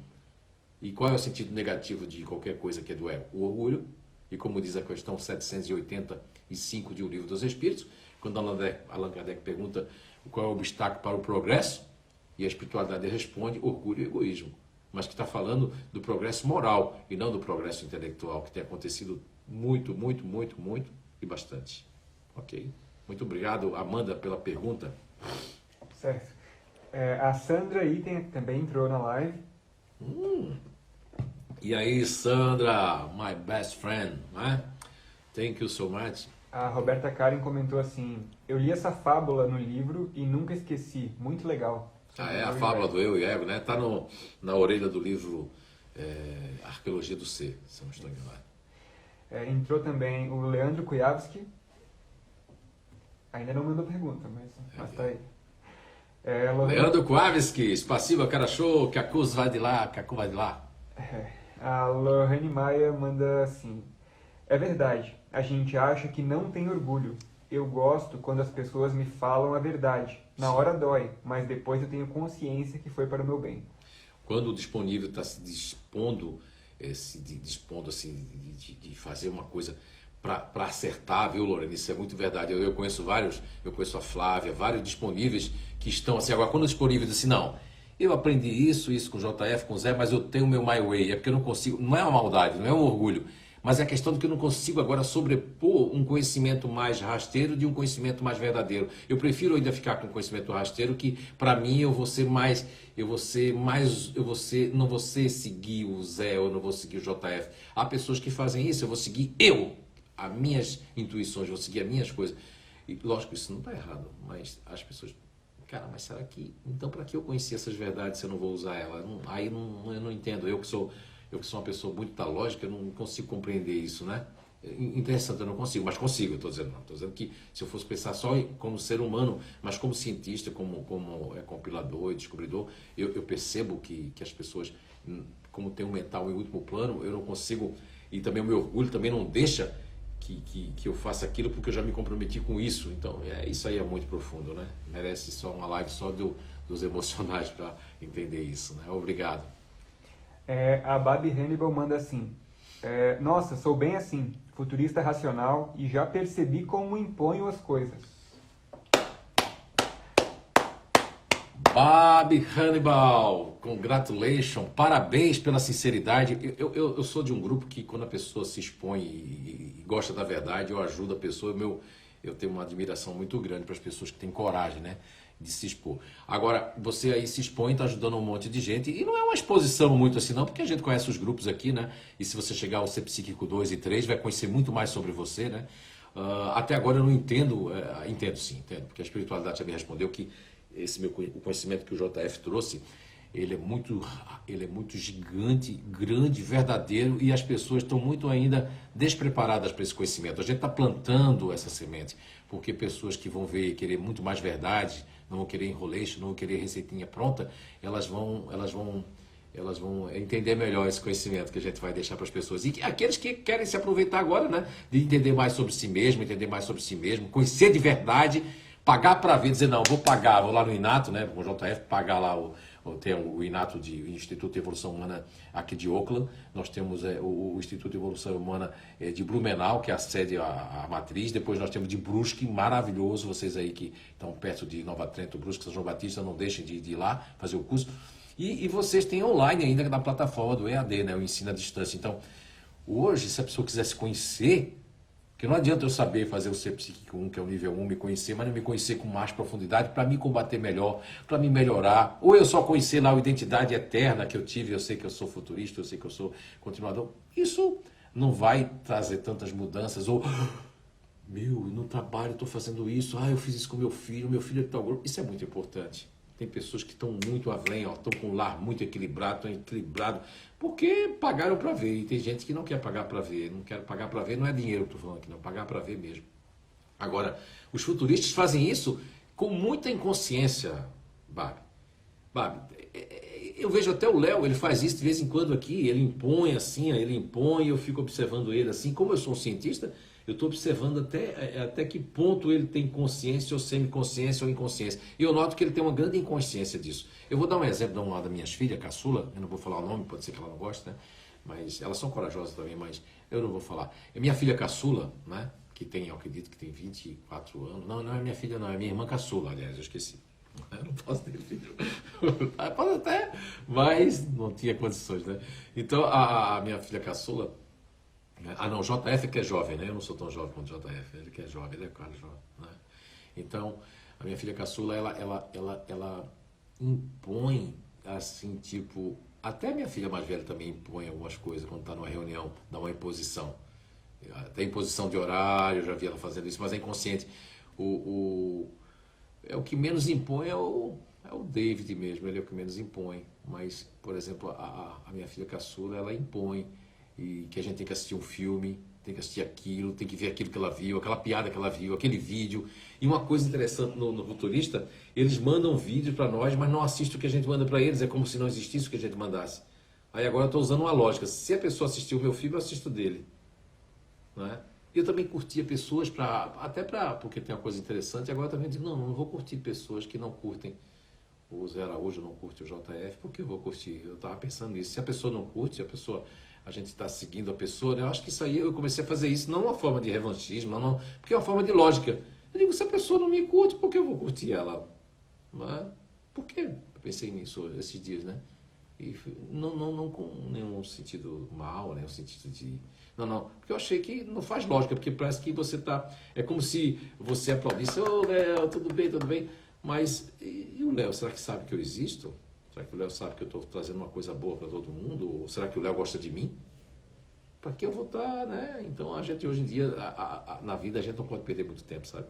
E qual é o sentido negativo de qualquer coisa que é do ego? O orgulho. E como diz a questão 785 de O Livro dos Espíritos, quando Allan Kardec pergunta qual é o obstáculo para o progresso, e a espiritualidade responde orgulho e egoísmo. Mas que está falando do progresso moral e não do progresso intelectual, que tem acontecido muito, muito, muito, muito e bastante. Ok? Muito obrigado, Amanda, pela pergunta. Certo. A Sandra Item também entrou na live. E aí, Sandra, my best friend, né? Thank you so much. A Roberta Karen comentou assim, eu li essa fábula no livro e nunca esqueci, muito legal. É a fábula do eu e ego, né? Está na orelha do livro Arqueologia do Ser, se não estou enganado. Entrou também o Leandro Kujawski. Ainda não mandou pergunta, mas tá aí. Leandro Kujawski, spasibo, хорошо, Kaku vai de lá, Kaku vai de lá. A Lohane Maia manda assim, é verdade, a gente acha que não tem orgulho. Eu gosto quando as pessoas me falam a verdade. Na hora dói, mas depois eu tenho consciência que foi para o meu bem. Quando o disponível está se dispondo assim, de fazer uma coisa para acertar, viu, Lorena? Isso é muito verdade. Eu conheço vários, eu conheço a Flávia, vários disponíveis que estão assim. Agora, quando o disponível diz assim, não, eu aprendi isso com o JF, com o Zé, mas eu tenho o meu my way. É porque eu não consigo, não é uma maldade, não é um orgulho. Mas é a questão de que eu não consigo agora sobrepor um conhecimento mais rasteiro de um conhecimento mais verdadeiro. Eu prefiro ainda ficar com conhecimento rasteiro, que para mim não vou seguir o Zé, eu não vou seguir o JF. Há pessoas que fazem isso, eu vou seguir as minhas intuições, vou seguir as minhas coisas. E lógico, isso não está errado, mas as pessoas, cara, mas será que, então para que eu conhecer essas verdades se eu não vou usar ela? Eu não entendo, eu que sou uma pessoa muito da lógica, eu não consigo compreender isso, né? Interessante, eu não consigo, mas consigo, eu estou dizendo não. Estou dizendo que se eu fosse pensar só como ser humano, mas como cientista, como compilador e descobridor, eu percebo que as pessoas, como tem um mental em último plano, eu não consigo, e também o meu orgulho também não deixa que eu faça aquilo porque eu já me comprometi com isso. Então, isso aí é muito profundo, né? Merece só uma live só dos emocionais para entender isso, né? Obrigado. A Babi Hannibal manda assim: nossa, sou bem assim, futurista racional e já percebi como imponho as coisas. Babi Hannibal, congratulations, parabéns pela sinceridade. Eu sou de um grupo que quando a pessoa se expõe e gosta da verdade, eu ajudo a pessoa. Eu tenho uma admiração muito grande para as pessoas que têm coragem, né, de se expor. Agora, você aí se expõe, está ajudando um monte de gente, e não é uma exposição muito assim não, porque a gente conhece os grupos aqui, né, e se você chegar ao Ser Psíquico 2 e 3, vai conhecer muito mais sobre você, né. Até agora eu não entendo, entendo sim, entendo, porque a espiritualidade já me respondeu que o conhecimento que o JF trouxe, ele é muito gigante, grande, verdadeiro, e as pessoas estão muito ainda despreparadas para esse conhecimento. A gente está plantando essa semente, porque pessoas que vão ver e querer muito mais verdade, não vão querer enroleixo, não vão querer receitinha pronta, elas vão entender melhor esse conhecimento que a gente vai deixar para as pessoas. E aqueles que querem se aproveitar agora, né, de entender mais sobre si mesmo, conhecer de verdade, pagar para ver, dizer, não, vou pagar, vou lá no Inato, né, com o JF, pagar lá tem o Inato, o Instituto de Evolução Humana aqui de Oakland, nós temos o Instituto de Evolução Humana de Blumenau, que é a sede, a matriz, depois nós temos de Brusque, maravilhoso, vocês aí que estão perto de Nova Trento, Brusque, São João Batista, não deixem de ir lá fazer o curso, e vocês têm online ainda na plataforma do EAD, né, o ensino à distância. Então, hoje, se a pessoa quiser se conhecer, porque não adianta eu saber fazer o Ser Psíquico 1, que é o nível 1, me conhecer, mas não me conhecer com mais profundidade para me combater melhor, para me melhorar. Ou eu só conhecer lá a identidade eterna que eu tive, eu sei que eu sou futurista, eu sei que eu sou continuador. Isso não vai trazer tantas mudanças. Ou, no trabalho eu estou fazendo isso, eu fiz isso com meu filho é de tal grupo. Isso é muito importante. Tem pessoas que estão muito além, estão com o lar muito equilibrado, estão equilibrados, porque pagaram para ver. E tem gente que não quer pagar para ver. Não quer pagar para ver, não é dinheiro que eu estou falando aqui, não. Pagar para ver mesmo. Agora, os futuristas fazem isso com muita inconsciência, Babi. Eu vejo até o Léo, ele faz isso de vez em quando aqui, ele impõe assim, eu fico observando ele assim. Como eu sou um cientista, eu estou observando até que ponto ele tem consciência ou semiconsciência ou inconsciência. E eu noto que ele tem uma grande inconsciência disso. Eu vou dar um exemplo de uma das minhas filhas, caçula, eu não vou falar o nome, pode ser que ela não goste, né? Mas elas são corajosas também, mas eu não vou falar. É minha filha caçula, né? Que tem, eu acredito que tem 24 anos. Não é minha filha não, é minha irmã caçula, aliás, eu esqueci. Eu não posso ter filho. Pode até, mas não tinha condições, né? Então, a minha filha caçula, não, JF que é jovem, né? Eu não sou tão jovem quanto JF, ele que é jovem, ele é quase jovem, né? Então, a minha filha caçula, ela impõe, assim, tipo, até a minha filha mais velha também impõe algumas coisas quando está numa reunião, dá uma imposição. Até imposição de horário, eu já vi ela fazendo isso, mas é inconsciente. O que menos impõe é o David mesmo, ele é o que menos impõe. Mas, por exemplo, a minha filha caçula, ela impõe e que a gente tem que assistir um filme, tem que assistir aquilo, tem que ver aquilo que ela viu, aquela piada que ela viu, aquele vídeo. E uma coisa interessante no Futurista, eles mandam vídeo para nós, mas não assistem o que a gente manda para eles, é como se não existisse o que a gente mandasse. Aí agora eu estou usando uma lógica, se a pessoa assistir o meu filme, eu assisto dele. Não é? Eu também curtia pessoas, porque tem uma coisa interessante, agora eu também digo, não vou curtir pessoas que não curtem o Zé Araújo, não curte o JF, porque eu vou curtir? Eu estava pensando nisso, se a pessoa não curte, a gente está seguindo a pessoa, né? Eu acho que isso aí, eu comecei a fazer isso, não uma forma de revanchismo, não, porque é uma forma de lógica. Eu digo, se a pessoa não me curte, por que eu vou curtir ela? Não é? Por que? Eu pensei nisso esses dias, né? E não com nenhum sentido mal, nenhum sentido de... Não, porque eu achei que não faz lógica, porque parece que você está... É como se você aplaudisse, Léo, tudo bem, mas e o Léo, será que sabe que eu existo? Será que o Léo sabe que eu estou trazendo uma coisa boa para todo mundo? Ou será que o Léo gosta de mim? Para que eu vou estar, né? Então, a gente hoje em dia, na vida, a gente não pode perder muito tempo, sabe?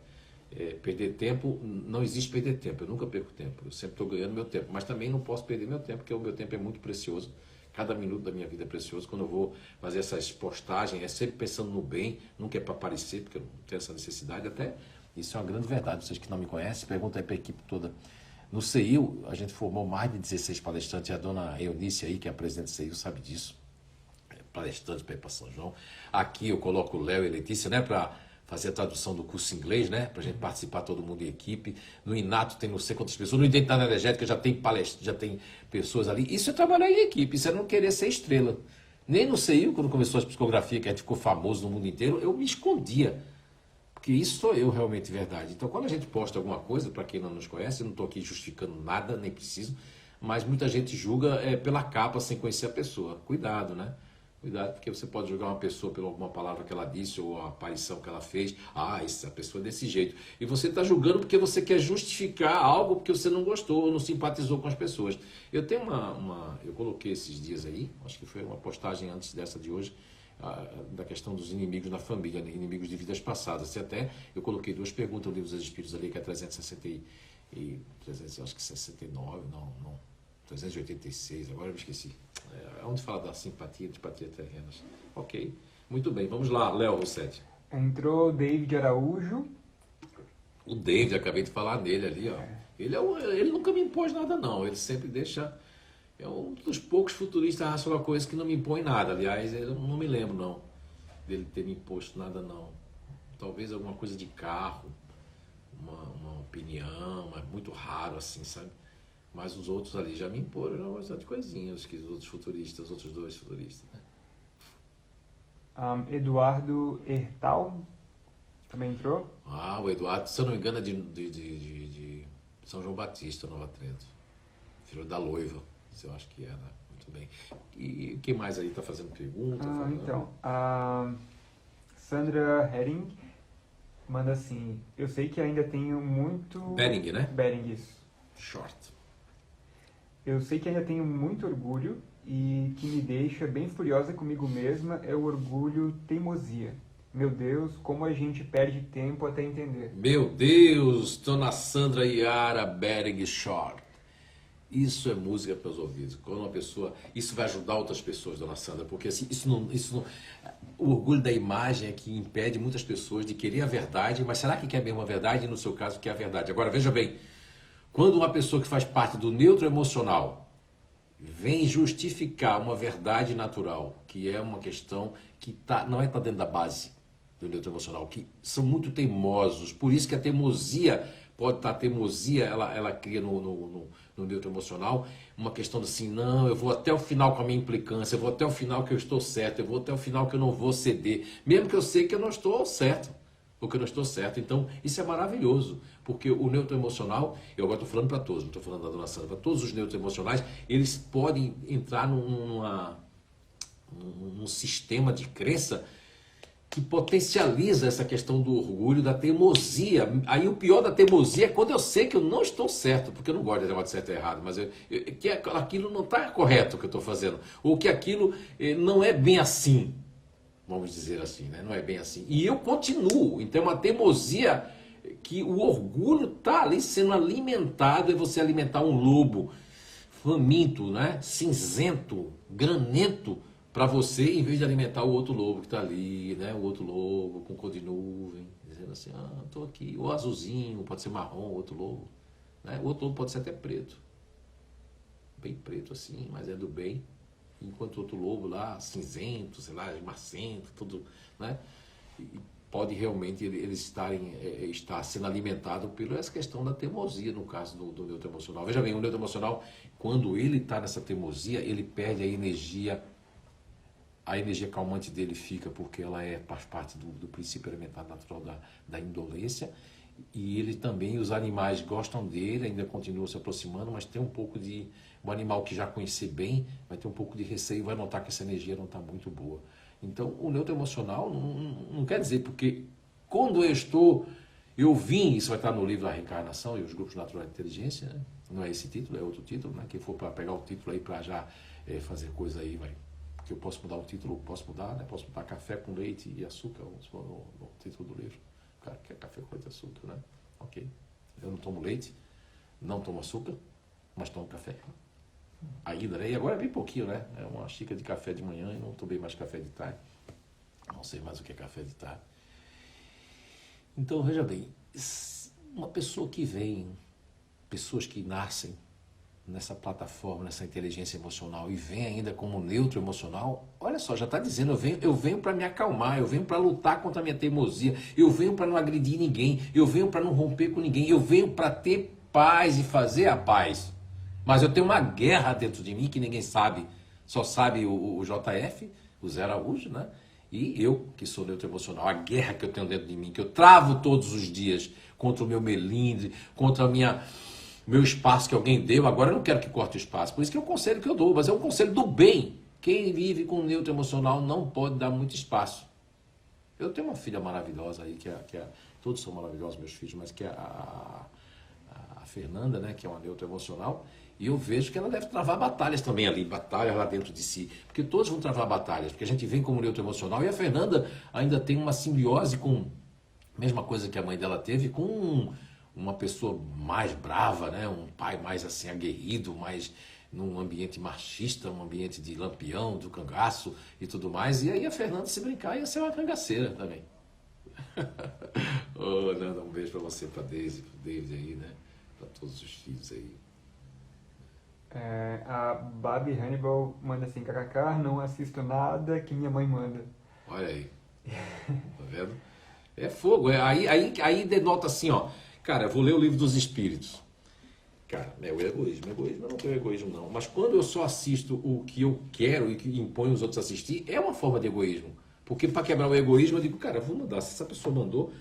Perder tempo, não existe perder tempo, eu nunca perco tempo, eu sempre estou ganhando meu tempo, mas também não posso perder meu tempo, porque o meu tempo é muito precioso. Cada minuto da minha vida é precioso. Quando eu vou fazer essas postagens, é sempre pensando no bem, nunca é para aparecer, porque eu não tenho essa necessidade. Até isso é uma grande verdade. Vocês que não me conhecem, perguntam aí para a equipe toda. No CEIU, a gente formou mais de 16 palestrantes. A dona Eunice aí, que é a presidente do CEIU, sabe disso. Palestrante para ir para São João. Aqui eu coloco o Léo e a Letícia, né, para fazer a tradução do curso em inglês, né, para a gente participar todo mundo em equipe. No Inato tem não sei quantas pessoas. No Identidade Energética já tem já tem pessoas ali. Isso é trabalhar em equipe, isso é não querer ser estrela. Nem no CEIU, quando começou a psicografia, que a gente ficou famoso no mundo inteiro, eu me escondia. Porque isso sou eu realmente verdade. Então, quando a gente posta alguma coisa, para quem não nos conhece, eu não estou aqui justificando nada, nem preciso, mas muita gente julga pela capa sem conhecer a pessoa. Cuidado, né? Cuidado, porque você pode julgar uma pessoa por alguma palavra que ela disse ou a aparição que ela fez. Ah, essa pessoa é desse jeito. E você está julgando porque você quer justificar algo porque você não gostou ou não simpatizou com as pessoas. Eu tenho eu coloquei esses dias aí, acho que foi uma postagem antes dessa de hoje, da questão dos inimigos na família, né? Inimigos de vidas passadas. E até eu coloquei 2 perguntas no livro dos Espíritos ali, que é 300, acho que 69, não. 386, agora eu me esqueci. Onde fala da simpatia, antipatia terrenas. Ok, muito bem. Vamos lá, Léo Rossetti. Entrou David Araújo. O David, acabei de falar nele ali, ó. Ele nunca me impôs nada, não. Ele sempre deixa... É um dos poucos futuristas racional coisa que não me impõe nada. Aliás, eu não me lembro, não, dele ter me imposto nada, não. Talvez alguma coisa de carro, uma opinião, mas muito raro, assim, sabe? Mas os outros ali já me imporam bastante coisinhas que os outros futuristas, os outros 2 futuristas, né? Eduardo Hertal também entrou. O Eduardo, se eu não me engano, é de São João Batista, Nova Trento. Filho da Loiva, eu acho que é, né? Muito bem. E quem mais aí está fazendo pergunta? Então, a Sandra Hering manda assim: eu sei que ainda tenho muito... Bering, né? Bering, isso. Short. Eu sei que ainda tenho muito orgulho e que me deixa bem furiosa comigo mesma é o orgulho teimosia. Meu Deus, como a gente perde tempo até entender. Meu Deus, dona Sandra Yara Bering Short. Isso é música para os ouvidos. Quando uma pessoa... Isso vai ajudar outras pessoas, dona Sandra, porque assim, isso não... O orgulho da imagem é que impede muitas pessoas de querer a verdade, mas será que quer mesmo a verdade? E no seu caso, quer a verdade. Agora, veja bem, quando uma pessoa que faz parte do neutro emocional vem justificar uma verdade natural, que é uma questão que não está dentro da base do neutro emocional, que são muito teimosos, por isso que a teimosia pode estar, ela cria no neutro emocional uma questão assim, não, eu vou até o final com a minha implicância, eu vou até o final que eu estou certo, eu vou até o final que eu não vou ceder, mesmo que eu sei que eu não estou certo, ou que eu não estou certo. Então, isso é maravilhoso, porque o neutro emocional, eu agora estou falando para todos, não estou falando da dona Sandra, para todos os neutros emocionais, eles podem entrar num sistema de crença que potencializa essa questão do orgulho, da teimosia. Aí o pior da teimosia é quando eu sei que eu não estou certo, porque eu não gosto de negócio de certo e errado, mas que aquilo não está correto o que eu estou fazendo, ou que aquilo não é bem assim, vamos dizer assim, né? Não é bem assim. E eu continuo, então é uma teimosia que o orgulho está ali sendo alimentado, é você alimentar um lobo faminto, né? Cinzento, granento, para você, em vez de alimentar o outro lobo que está ali, né? O outro lobo com cor de nuvem, dizendo assim, estou aqui. Ou azulzinho, pode ser marrom, o outro lobo. Né? O outro lobo pode ser até preto. Bem preto assim, mas é do bem. Enquanto o outro lobo lá, cinzento, sei lá, marcento, tudo, né? E pode realmente ele estar sendo alimentado pela essa questão da teimosia, no caso do neutro emocional. Veja bem, o neutro emocional, quando ele está nessa teimosia, ele perde a energia calmante dele fica porque ela faz parte do princípio elementar natural da indolência, e ele também, os animais gostam dele, ainda continuam se aproximando, mas tem um pouco o animal que já conhecer bem, vai ter um pouco de receio, vai notar que essa energia não está muito boa. Então, o neutro emocional não quer dizer, porque quando eu vim, isso vai estar no livro da reencarnação e os grupos naturais de inteligência, né? Não é esse título, é outro título, né? Quem for para pegar o título aí para já fazer coisa aí, vai. Que eu posso mudar o título, posso mudar, né? Posso botar café com leite e açúcar, no título do livro. O cara quer café com leite e açúcar, né? Ok. Eu não tomo leite, não tomo açúcar, mas tomo café. ainda, né? E agora é bem pouquinho, né? É uma xícara de café de manhã e não tomei mais café de tarde. Não sei mais o que é café de tarde. Então, veja bem, uma pessoa que vem, pessoas que nascem nessa plataforma, nessa inteligência emocional e vem ainda como neutro emocional, olha só, já está dizendo, eu venho para me acalmar, eu venho para lutar contra a minha teimosia, eu venho para não agredir ninguém, eu venho para não romper com ninguém, eu venho para ter paz e fazer a paz. Mas eu tenho uma guerra dentro de mim que ninguém sabe, só sabe o JF, o Zé Araújo, né? E eu, que sou neutro emocional, a guerra que eu tenho dentro de mim, que eu travo todos os dias contra o meu melindre, contra o meu espaço que alguém deu, agora eu não quero que corte o espaço. Por isso que é um conselho que eu dou, mas é um conselho do bem. Quem vive com neutro emocional não pode dar muito espaço. Eu tenho uma filha maravilhosa aí, todos são maravilhosos meus filhos, mas que é a Fernanda, né, que é uma neutro emocional, e eu vejo que ela deve travar batalhas também ali, batalhas lá dentro de si, porque todos vão travar batalhas, porque a gente vem como neutro emocional, e a Fernanda ainda tem uma simbiose com a mesma coisa que a mãe dela teve, com uma pessoa mais brava, né, um pai mais assim aguerrido, mais num ambiente machista, um ambiente de lampião, do cangaço e tudo mais, e aí a Fernanda, se brincar, ia ser uma cangaceira também. Ô, Nanda, um beijo pra você, pra Daisy, pro David aí, né? Pra todos os filhos aí. A Babi Hannibal manda assim, kkk, não assisto nada que minha mãe manda. Olha aí. Tá vendo? É fogo. Aí denota assim, ó. Cara, eu vou ler o livro dos espíritos. Cara, é o egoísmo. Egoísmo, eu não tenho egoísmo, não. Mas quando eu só assisto o que eu quero e que impõe os outros a assistir, é uma forma de egoísmo. Porque para quebrar o egoísmo, eu digo, cara, vou mandar. Se essa pessoa mandou,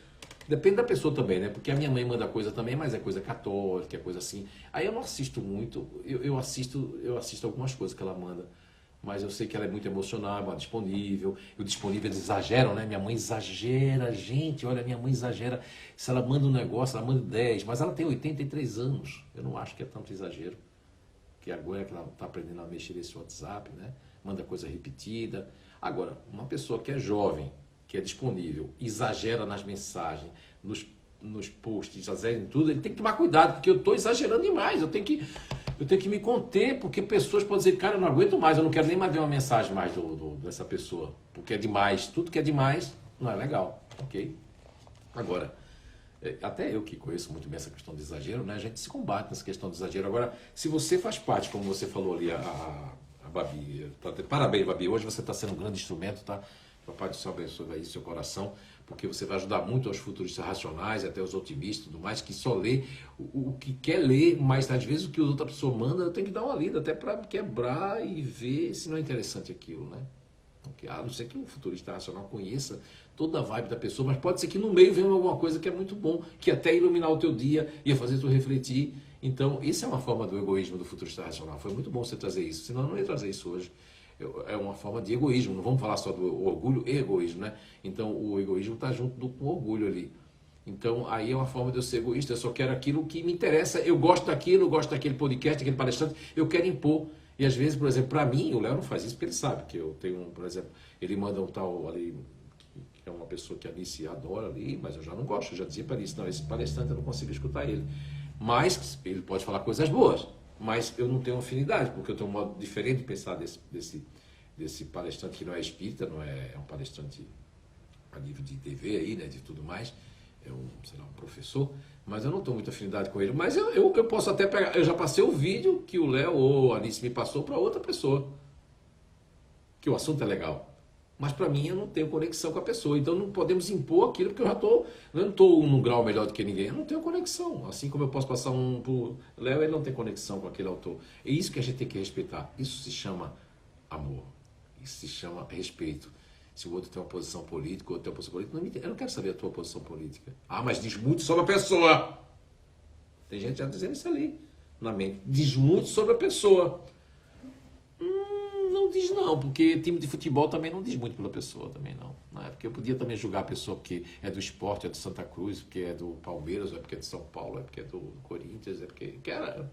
depende da pessoa também, né? Porque a minha mãe manda coisa também, mas é coisa católica, é coisa assim. Aí eu não assisto muito, eu assisto algumas coisas que ela manda. Mas eu sei que ela é muito emocional, disponível. E o disponível eles exageram, né? Minha mãe exagera, gente, olha, minha mãe exagera. Se ela manda um negócio, ela manda 10, mas ela tem 83 anos. Eu não acho que é tanto exagero. Que agora que ela está aprendendo a mexer nesse WhatsApp, né? Manda coisa repetida. Agora, uma pessoa que é jovem, que é disponível, exagera nas mensagens, nos posts, exagera em tudo, ele tem que tomar cuidado, porque eu estou exagerando demais. Eu tenho que me conter, porque pessoas podem dizer, cara, eu não aguento mais, eu não quero nem mais ver uma mensagem mais dessa pessoa, porque é demais. Tudo que é demais não é legal, ok? Agora, até eu que conheço muito bem essa questão de exagero, né? A gente se combate nessa questão de exagero. Agora, se você faz parte, como você falou ali, a Babi, parabéns, Babi, hoje você está sendo um grande instrumento, tá? Papai do Céu abençoe aí seu coração, porque você vai ajudar muito aos futuristas racionais, até os otimistas e tudo mais, que só lê o que quer ler, mas às vezes o que a outra pessoa manda, eu tenho que dar uma lida, até para quebrar e ver se não é interessante aquilo, né? Porque, a não ser que o futurista racional conheça toda a vibe da pessoa, mas pode ser que no meio venha alguma coisa que é muito bom, que até iluminar o teu dia, ia fazer tu refletir. Então, isso é uma forma do egoísmo do futurista racional. Foi muito bom você trazer isso, senão eu não ia trazer isso hoje. É uma forma de egoísmo, não vamos falar só do orgulho e egoísmo, né? Então, o egoísmo está junto com o orgulho ali. Então, aí é uma forma de eu ser egoísta, eu só quero aquilo que me interessa, eu gosto daquilo, eu gosto daquele podcast, daquele palestrante, eu quero impor. E às vezes, por exemplo, para mim, o Léo não faz isso porque ele sabe que eu tenho, por exemplo, ele manda um tal ali, que é uma pessoa que a Alice adora ali, mas eu já não gosto, eu já dizia para Alice, não, esse palestrante eu não consigo escutar ele. Mas ele pode falar coisas boas, mas eu não tenho afinidade, porque eu tenho um modo diferente de pensar desse palestrante que não é espírita, não é um palestrante a nível de TV aí, né, de tudo mais, é sei lá, um professor, mas eu não tenho muita afinidade com ele. Mas eu posso até pegar, eu já passei o vídeo que o Léo ou a Alice me passou para outra pessoa, que o assunto é legal. Mas para mim eu não tenho conexão com a pessoa, então não podemos impor aquilo, porque eu não estou num grau melhor do que ninguém, eu não tenho conexão. Assim como eu posso passar um para o Léo, ele não tem conexão com aquele autor. É isso que a gente tem que respeitar. Isso se chama amor, isso se chama respeito. Se o outro tem uma posição política, o outro tem uma posição política, eu não quero saber a tua posição política. Ah, mas diz muito sobre a pessoa. Tem gente já dizendo isso ali na mente. Diz muito sobre a pessoa. Não diz não, porque time de futebol também não diz muito pela pessoa, também não. Não é porque eu podia também julgar a pessoa porque é do esporte, é do Santa Cruz, porque é do Palmeiras, é porque é de São Paulo, é porque é do Corinthians, é porque... Cara,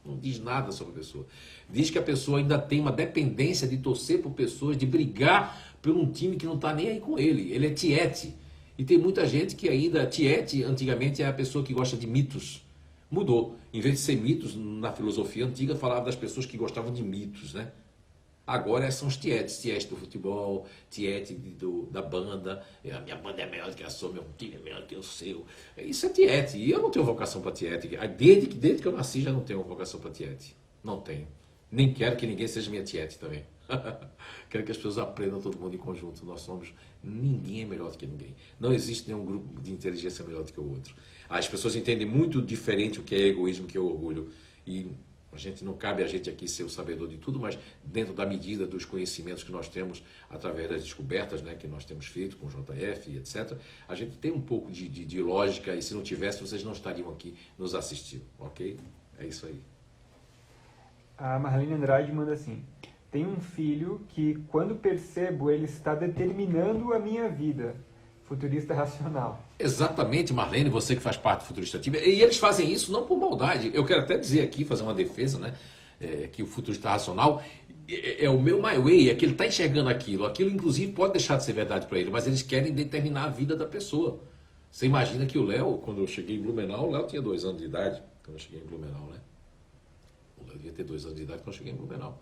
não diz nada sobre a pessoa. Diz que a pessoa ainda tem uma dependência de torcer por pessoas, de brigar por um time que não está nem aí com ele. Ele é tiete. E tem muita gente que ainda... Tiete, antigamente, é a pessoa que gosta de mitos. Mudou. Em vez de ser mitos, na filosofia antiga falava das pessoas que gostavam de mitos, né? Agora são os tietes do futebol, tiete da banda, a minha banda é melhor do que a sua, meu time é melhor do que o seu. Isso é tiete, e eu não tenho vocação para tiete. Desde que eu nasci já não tenho vocação para tiete. Não tenho. Nem quero que ninguém seja minha tiete também. Quero que as pessoas aprendam todo mundo em conjunto. Ninguém é melhor do que ninguém. Não existe nenhum grupo de inteligência melhor do que o outro. As pessoas entendem muito diferente o que é egoísmo, o que é orgulho. E não cabe a gente aqui ser o sabedor de tudo, mas dentro da medida dos conhecimentos que nós temos através das descobertas, né, que nós temos feito com o JF e etc., a gente tem um pouco de lógica, e se não tivesse, vocês não estariam aqui nos assistindo, ok? É isso aí. A Marlene Andrade manda assim: tenho um filho que, quando percebo, ele está determinando a minha vida. Futurista racional. Exatamente, Marlene, você que faz parte do Futurista Ativa. E eles fazem isso não por maldade. Eu quero até dizer aqui, fazer uma defesa, né? Que o futurista racional é o meu my way, é que ele está enxergando aquilo. Aquilo, inclusive, pode deixar de ser verdade para ele, mas eles querem determinar a vida da pessoa. Você imagina que o Léo, quando eu cheguei em Blumenau, o Léo tinha 2 anos de idade, quando eu cheguei em Blumenau, né? O Léo devia ter 2 anos de idade quando eu cheguei em Blumenau.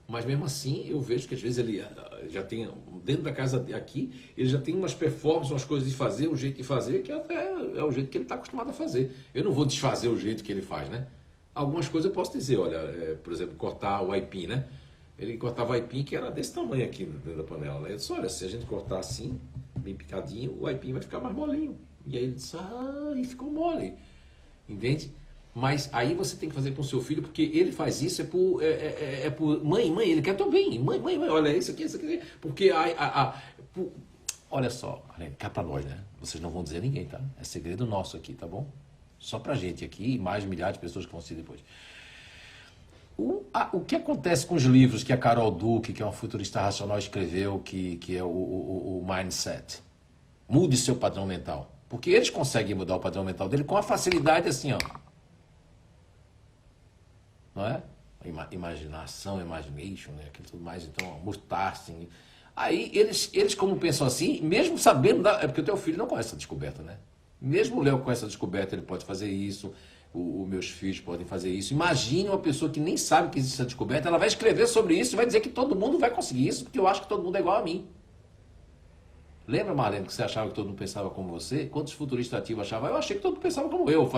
Mas mesmo assim, eu vejo que às vezes ele já tem, dentro da casa aqui, ele já tem umas performances, umas coisas de fazer, um jeito de fazer, que até é o jeito que ele está acostumado a fazer. Eu não vou desfazer o jeito que ele faz, né? Algumas coisas eu posso dizer, olha, por exemplo, cortar o aipim, né? Ele cortava aipim que era desse tamanho aqui dentro da panela, né? Eu disse, olha, se a gente cortar assim, bem picadinho, o aipim vai ficar mais molinho. E aí ele disse, e ficou mole. Entende? Mas aí você tem que fazer com o seu filho, porque ele faz isso por mãe, ele quer teu bem, mãe, olha isso aqui, porque olha só, cá pra nós, né? Vocês não vão dizer a ninguém, tá? É segredo nosso aqui, tá bom? Só pra gente aqui e mais de milhares de pessoas que vão assistir depois. O que acontece com os livros que a Carol Duke, que é uma futurista racional, escreveu, que é o Mindset? Mude seu padrão mental. Porque eles conseguem mudar o padrão mental dele com a facilidade assim, ó. Não é? Imaginação, imagination, né? Aquilo tudo mais, então, multitasking. Aí, eles como pensam assim, mesmo sabendo, é porque o teu filho não conhece essa descoberta, né? Mesmo o Léo com essa descoberta, ele pode fazer isso, os meus filhos podem fazer isso. Imagine uma pessoa que nem sabe que existe essa descoberta, ela vai escrever sobre isso e vai dizer que todo mundo vai conseguir isso, porque eu acho que todo mundo é igual a mim. Lembra, Marlene, que você achava que todo mundo pensava como você? Quantos futuristas ativos achavam? Eu achei que todo mundo pensava como eu.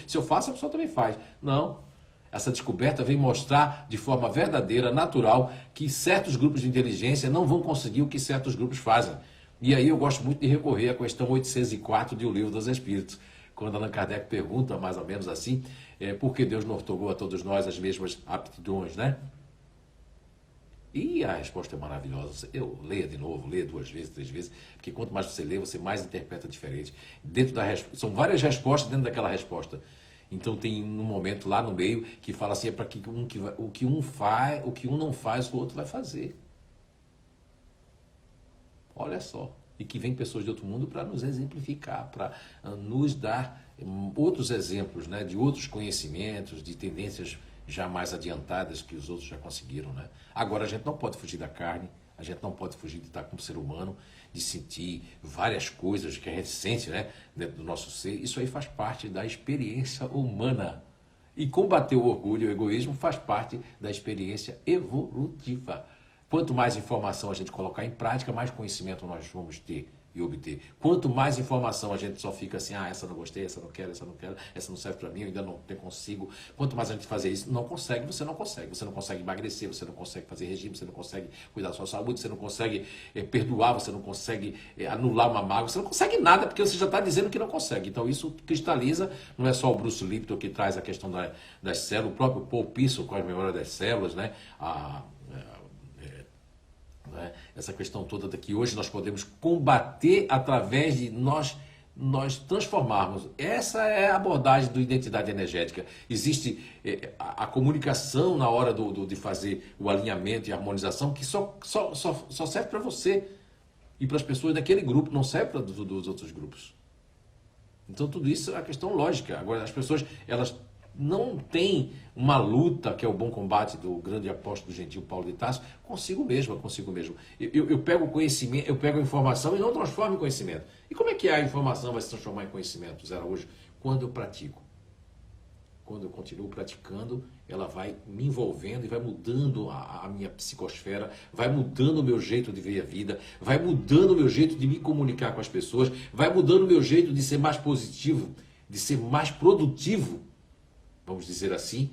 Se eu faço, a pessoa também faz. Não. Essa descoberta vem mostrar de forma verdadeira, natural, que certos grupos de inteligência não vão conseguir o que certos grupos fazem. E aí eu gosto muito de recorrer à questão 804 de O Livro dos Espíritos, quando Allan Kardec pergunta, mais ou menos assim, por que Deus não otorgou a todos nós as mesmas aptidões, né? E a resposta é maravilhosa. Eu leia de novo, leia 2 vezes, 3 vezes, porque quanto mais você lê, você mais interpreta diferente. São várias respostas dentro daquela resposta. Então tem um momento lá no meio que fala assim, é para que o que um não faz, o outro vai fazer. Olha só. E que vem pessoas de outro mundo para nos exemplificar, para nos dar outros exemplos, né, de outros conhecimentos, de tendências já mais adiantadas que os outros já conseguiram, né? Agora a gente não pode fugir da carne, a gente não pode fugir de estar como ser humano, de sentir várias coisas que a gente sente, né, dentro do nosso ser. Isso aí faz parte da experiência humana. E combater o orgulho e o egoísmo faz parte da experiência evolutiva. Quanto mais informação a gente colocar em prática, mais conhecimento nós vamos ter e obter. Quanto mais informação a gente só fica assim, essa não gostei, essa não quero, essa não serve para mim, eu ainda não consigo. Quanto mais a gente fazer isso, você não consegue emagrecer, você não consegue fazer regime, você não consegue cuidar da sua saúde, você não consegue perdoar, você não consegue anular uma mágoa, você não consegue nada, porque você já está dizendo que não consegue. Então isso cristaliza, não é só o Bruce Lipton que traz a questão das células, o próprio Paul Pisson com as memórias das células, né? Né? Essa questão toda que hoje nós podemos combater através de nós transformarmos. Essa é a abordagem da identidade energética. Existe a comunicação na hora de fazer o alinhamento e a harmonização que só serve para você e para as pessoas daquele grupo, não serve para dos outros grupos. Então tudo isso é uma questão lógica. Agora as pessoas, elas não têm uma luta, que é o bom combate do grande apóstolo gentil Paulo de Tarso, consigo mesmo. Eu pego o conhecimento, eu pego a informação e não transformo em conhecimento. E como é que a informação vai se transformar em conhecimento, Zé Araújo? Quando eu pratico. quando eu continuo praticando, ela vai me envolvendo e vai mudando a minha psicosfera, vai mudando o meu jeito de ver a vida, vai mudando o meu jeito de me comunicar com as pessoas, vai mudando o meu jeito de ser mais positivo, de ser mais produtivo, vamos dizer assim,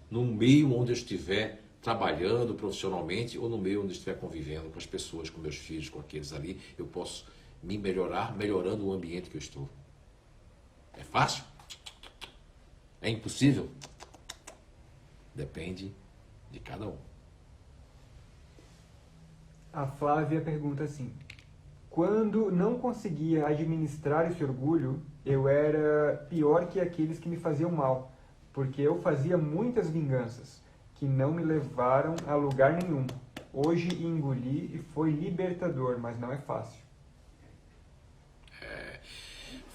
no meio onde eu estiver trabalhando profissionalmente ou no meio onde eu estiver convivendo com as pessoas, com meus filhos, com aqueles ali, eu posso me melhorar, melhorando o ambiente que eu estou. É fácil? É impossível? Depende de cada um. A Flávia pergunta assim: quando não conseguia administrar esse orgulho, eu era pior que aqueles que me faziam mal, porque eu fazia muitas vinganças, que não me levaram a lugar nenhum. Hoje engoli e foi libertador, mas não é fácil.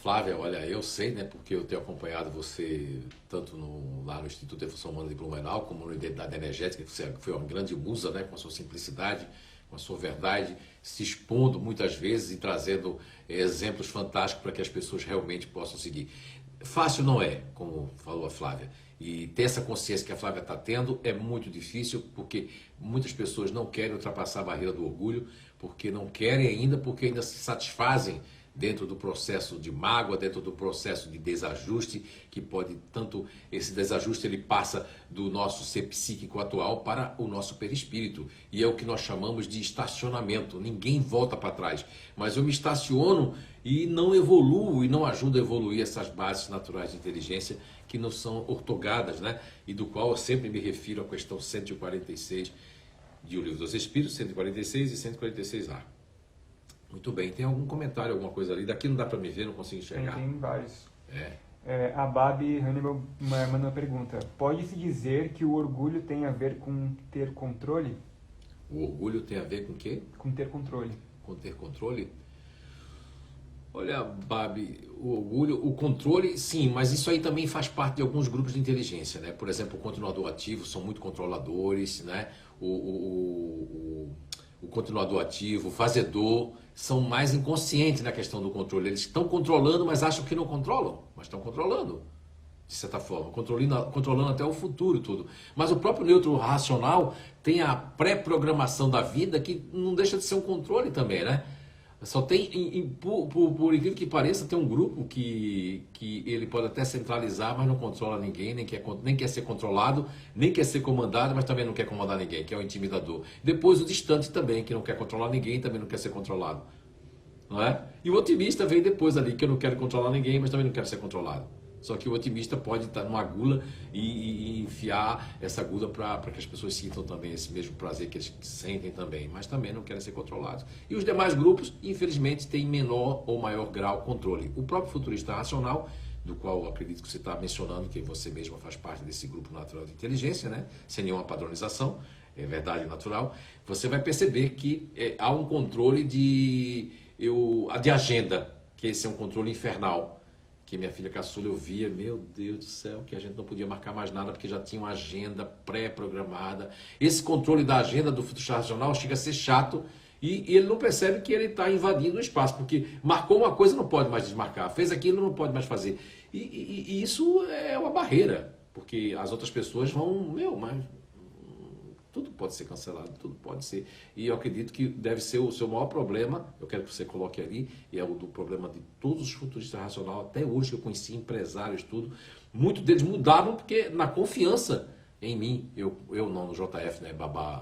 Flávia, olha, eu sei, né, porque eu tenho acompanhado você tanto lá no Instituto de Evolução Humana de Blumenau, como no Identidade Energética, que você foi uma grande musa, né, com a sua simplicidade, com a sua verdade, se expondo muitas vezes e trazendo exemplos fantásticos para que as pessoas realmente possam seguir. Fácil não é, como falou a Flávia, e ter essa consciência que a Flávia está tendo é muito difícil, porque muitas pessoas não querem ultrapassar a barreira do orgulho, porque não querem ainda, porque ainda se satisfazem dentro do processo de mágoa, dentro do processo de desajuste, que pode tanto, esse desajuste ele passa do nosso ser psíquico atual para o nosso perispírito, e é o que nós chamamos de estacionamento. Ninguém volta para trás, mas eu me estaciono e não evoluo, e não ajudo a evoluir essas bases naturais de inteligência que não são ortogadas, né? E do qual eu sempre me refiro à questão 146 de O Livro dos Espíritos, 146 e 146A. Muito bem, tem algum comentário, alguma coisa ali? Daqui não dá para me ver, não consigo enxergar. Tem vários. A Babi Hannibal manda uma pergunta: pode-se dizer que o orgulho tem a ver com ter controle? O orgulho tem a ver com o quê? Com ter controle. Com ter controle? Olha, Babi, o orgulho, o controle, sim, mas isso aí também faz parte de alguns grupos de inteligência, né? Por exemplo, o continuador ativo são muito controladores, né? O continuador ativo, o fazedor, são mais inconscientes na questão do controle. Eles estão controlando, mas acham que não controlam, mas estão controlando, de certa forma, controlando até o futuro tudo. Mas o próprio neutro racional tem a pré-programação da vida, que não deixa de ser um controle também, né? Só tem, por incrível que pareça, tem um grupo que ele pode até centralizar, mas não controla ninguém, nem quer ser controlado, nem quer ser comandado, mas também não quer comandar ninguém, que é o intimidador. Depois o distante também, que não quer controlar ninguém, também não quer ser controlado. Não é? E o otimista vem depois ali, que eu não quero controlar ninguém, mas também não quero ser controlado. Só que o otimista pode estar numa gula e enfiar essa gula para que as pessoas sintam também esse mesmo prazer que eles sentem também, mas também não querem ser controlados. E os demais grupos, infelizmente, têm menor ou maior grau de controle. O próprio futurista racional, do qual eu acredito que você está mencionando, que você mesma faz parte desse grupo natural de inteligência, né? Sem nenhuma padronização, é verdade natural, você vai perceber que há um controle de agenda, que esse é um controle infernal. Que minha filha caçula eu via, meu Deus do céu, que a gente não podia marcar mais nada porque já tinha uma agenda pré-programada. Esse controle da agenda do futurista racional chega a ser chato e ele não percebe que ele está invadindo o espaço, porque marcou uma coisa, não pode mais desmarcar, fez aquilo, não pode mais fazer. E isso é uma barreira, porque as outras pessoas vão, mas tudo pode ser cancelado, tudo pode ser. E eu acredito que deve ser o seu maior problema, eu quero que você coloque ali, e é o do problema de todos os futuristas racionais, até hoje eu conheci empresários, tudo, muitos deles mudaram porque na confiança em mim, eu não, no JF, né,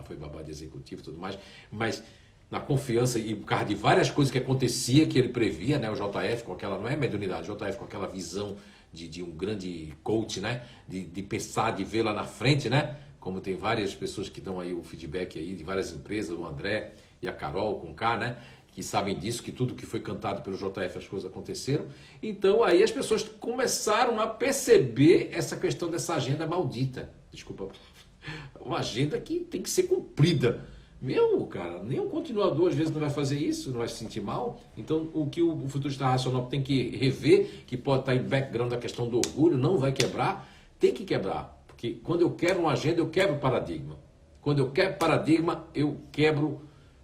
foi babá de executivo e tudo mais, mas na confiança e por causa de várias coisas que acontecia, que ele previa, né, o JF com aquela, não é mediunidade, o JF com aquela visão de um grande coach, né, de pensar, de ver lá na frente, né, como tem várias pessoas que dão aí o feedback aí de várias empresas, o André e a Carol com K, né? Que sabem disso, que tudo que foi cantado pelo JF as coisas aconteceram. Então aí as pessoas começaram a perceber essa questão dessa agenda maldita. Desculpa, uma agenda que tem que ser cumprida. Cara, nem um continuador às vezes não vai fazer isso, não vai se sentir mal. Então o que o futurista racional tem que rever, que pode estar em background da questão do orgulho, não vai quebrar, tem que quebrar. Porque quando eu quero uma agenda, eu quebro paradigma. Quando eu quebro paradigma, eu quebro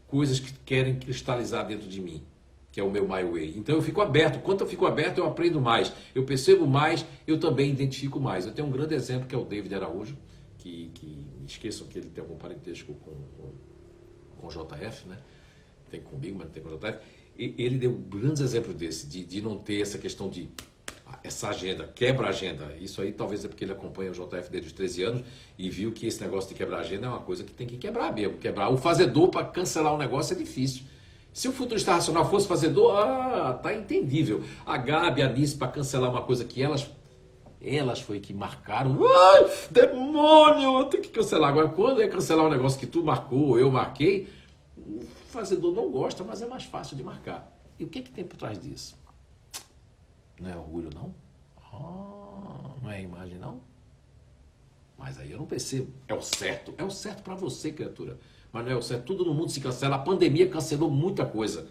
coisas que querem cristalizar dentro de mim. que é o meu My Way. Então eu fico aberto. Quanto eu fico aberto, eu aprendo mais. Eu percebo mais, eu também identifico mais. Eu tenho um grande exemplo que é o David Araújo, que esqueçam que ele tem algum parentesco com o JF, né? Tem comigo, mas não tem com o JF. E ele deu grandes exemplos desse, de não ter essa questão de essa agenda, quebra a agenda. Isso aí talvez é porque ele acompanha o JF desde os 13 anos e viu que esse negócio de quebrar a agenda é uma coisa que tem que quebrar mesmo. Quebrar. O fazedor para cancelar um negócio é difícil. Se o futurista racional fosse fazedor, tá entendível. A Gabi, a Nice, para cancelar uma coisa que elas foi que marcaram. Ai, demônio, eu tenho que cancelar. Agora, quando é cancelar um negócio que tu marcou, eu marquei, o fazedor não gosta, mas é mais fácil de marcar. E o que tem por trás disso? Não é orgulho, não? Não é imagem, não? Mas aí eu não percebo. É o certo para você, criatura. Mas não é o certo. Tudo no mundo se cancela. A pandemia cancelou muita coisa.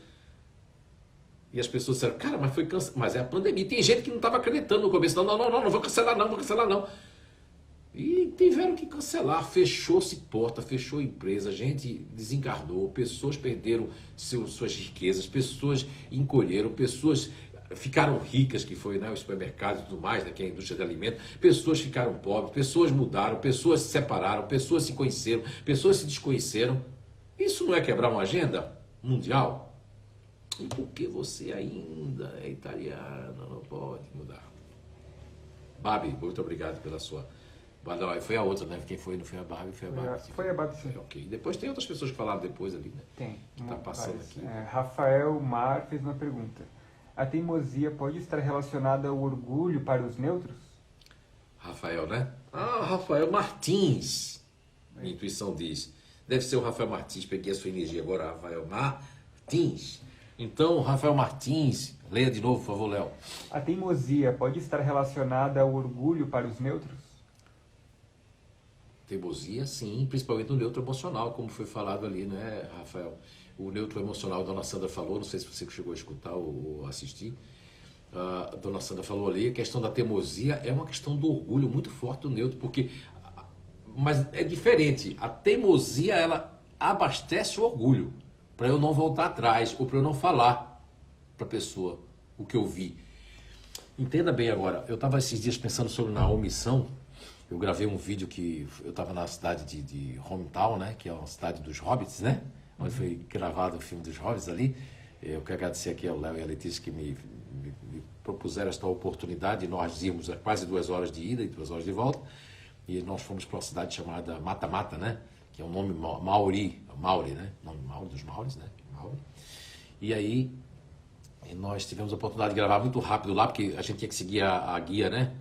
E as pessoas disseram, cara, mas foi cancelado. Mas é a pandemia. Tem gente que não estava acreditando no começo. Não vou cancelar não. E tiveram que cancelar. Fechou-se porta, fechou empresa, gente desencarnou, pessoas perderam suas riquezas, pessoas encolheram, pessoas ficaram ricas, que foi, né, os supermercados e tudo mais, né, que é a indústria de alimentos, pessoas ficaram pobres, pessoas mudaram, pessoas se separaram, pessoas se conheceram, pessoas se desconheceram. Isso não é quebrar uma agenda mundial? E por que você ainda é italiano? Não pode mudar. Babi, muito obrigado pela sua... Não, foi a outra, né? Quem foi? Não foi a Babi, foi a Babi. Foi a Babi, sim. Ok. Depois tem outras pessoas que falaram depois ali, né? Tem. Que tá passando aqui. Rafael Mar fez uma pergunta. A teimosia pode estar relacionada ao orgulho para os neutros? Rafael, né? Rafael Martins. Minha intuição diz. Deve ser o Rafael Martins. Peguei a sua energia agora, Rafael Martins. Então, Rafael Martins, leia de novo, por favor, Léo. A teimosia pode estar relacionada ao orgulho para os neutros? Teimosia, sim, principalmente no neutro emocional, como foi falado ali, né, Rafael? O neutro emocional, a dona Sandra falou, não sei se você chegou a escutar ou assistir, a dona Sandra falou ali, a questão da teimosia é uma questão do orgulho muito forte do neutro, porque, mas é diferente, a teimosia, ela abastece o orgulho, para eu não voltar atrás, ou para eu não falar para a pessoa o que eu vi. Entenda bem agora, eu estava esses dias pensando sobre a omissão. Eu gravei um vídeo que eu estava na cidade de Hometown, né? Que é uma cidade dos Hobbits, né? Onde foi gravado o filme dos Hobbits ali. Eu quero agradecer aqui ao Léo e à Letícia que me propuseram esta oportunidade. Nós íamos a quase 2 horas de ida e 2 horas de volta. E nós fomos para uma cidade chamada Mata Mata, né? Que é um nome Maori, né? Nome Maori, dos Maoris, né? Maori. E aí nós tivemos a oportunidade de gravar muito rápido lá, porque a gente tinha que seguir a guia, né?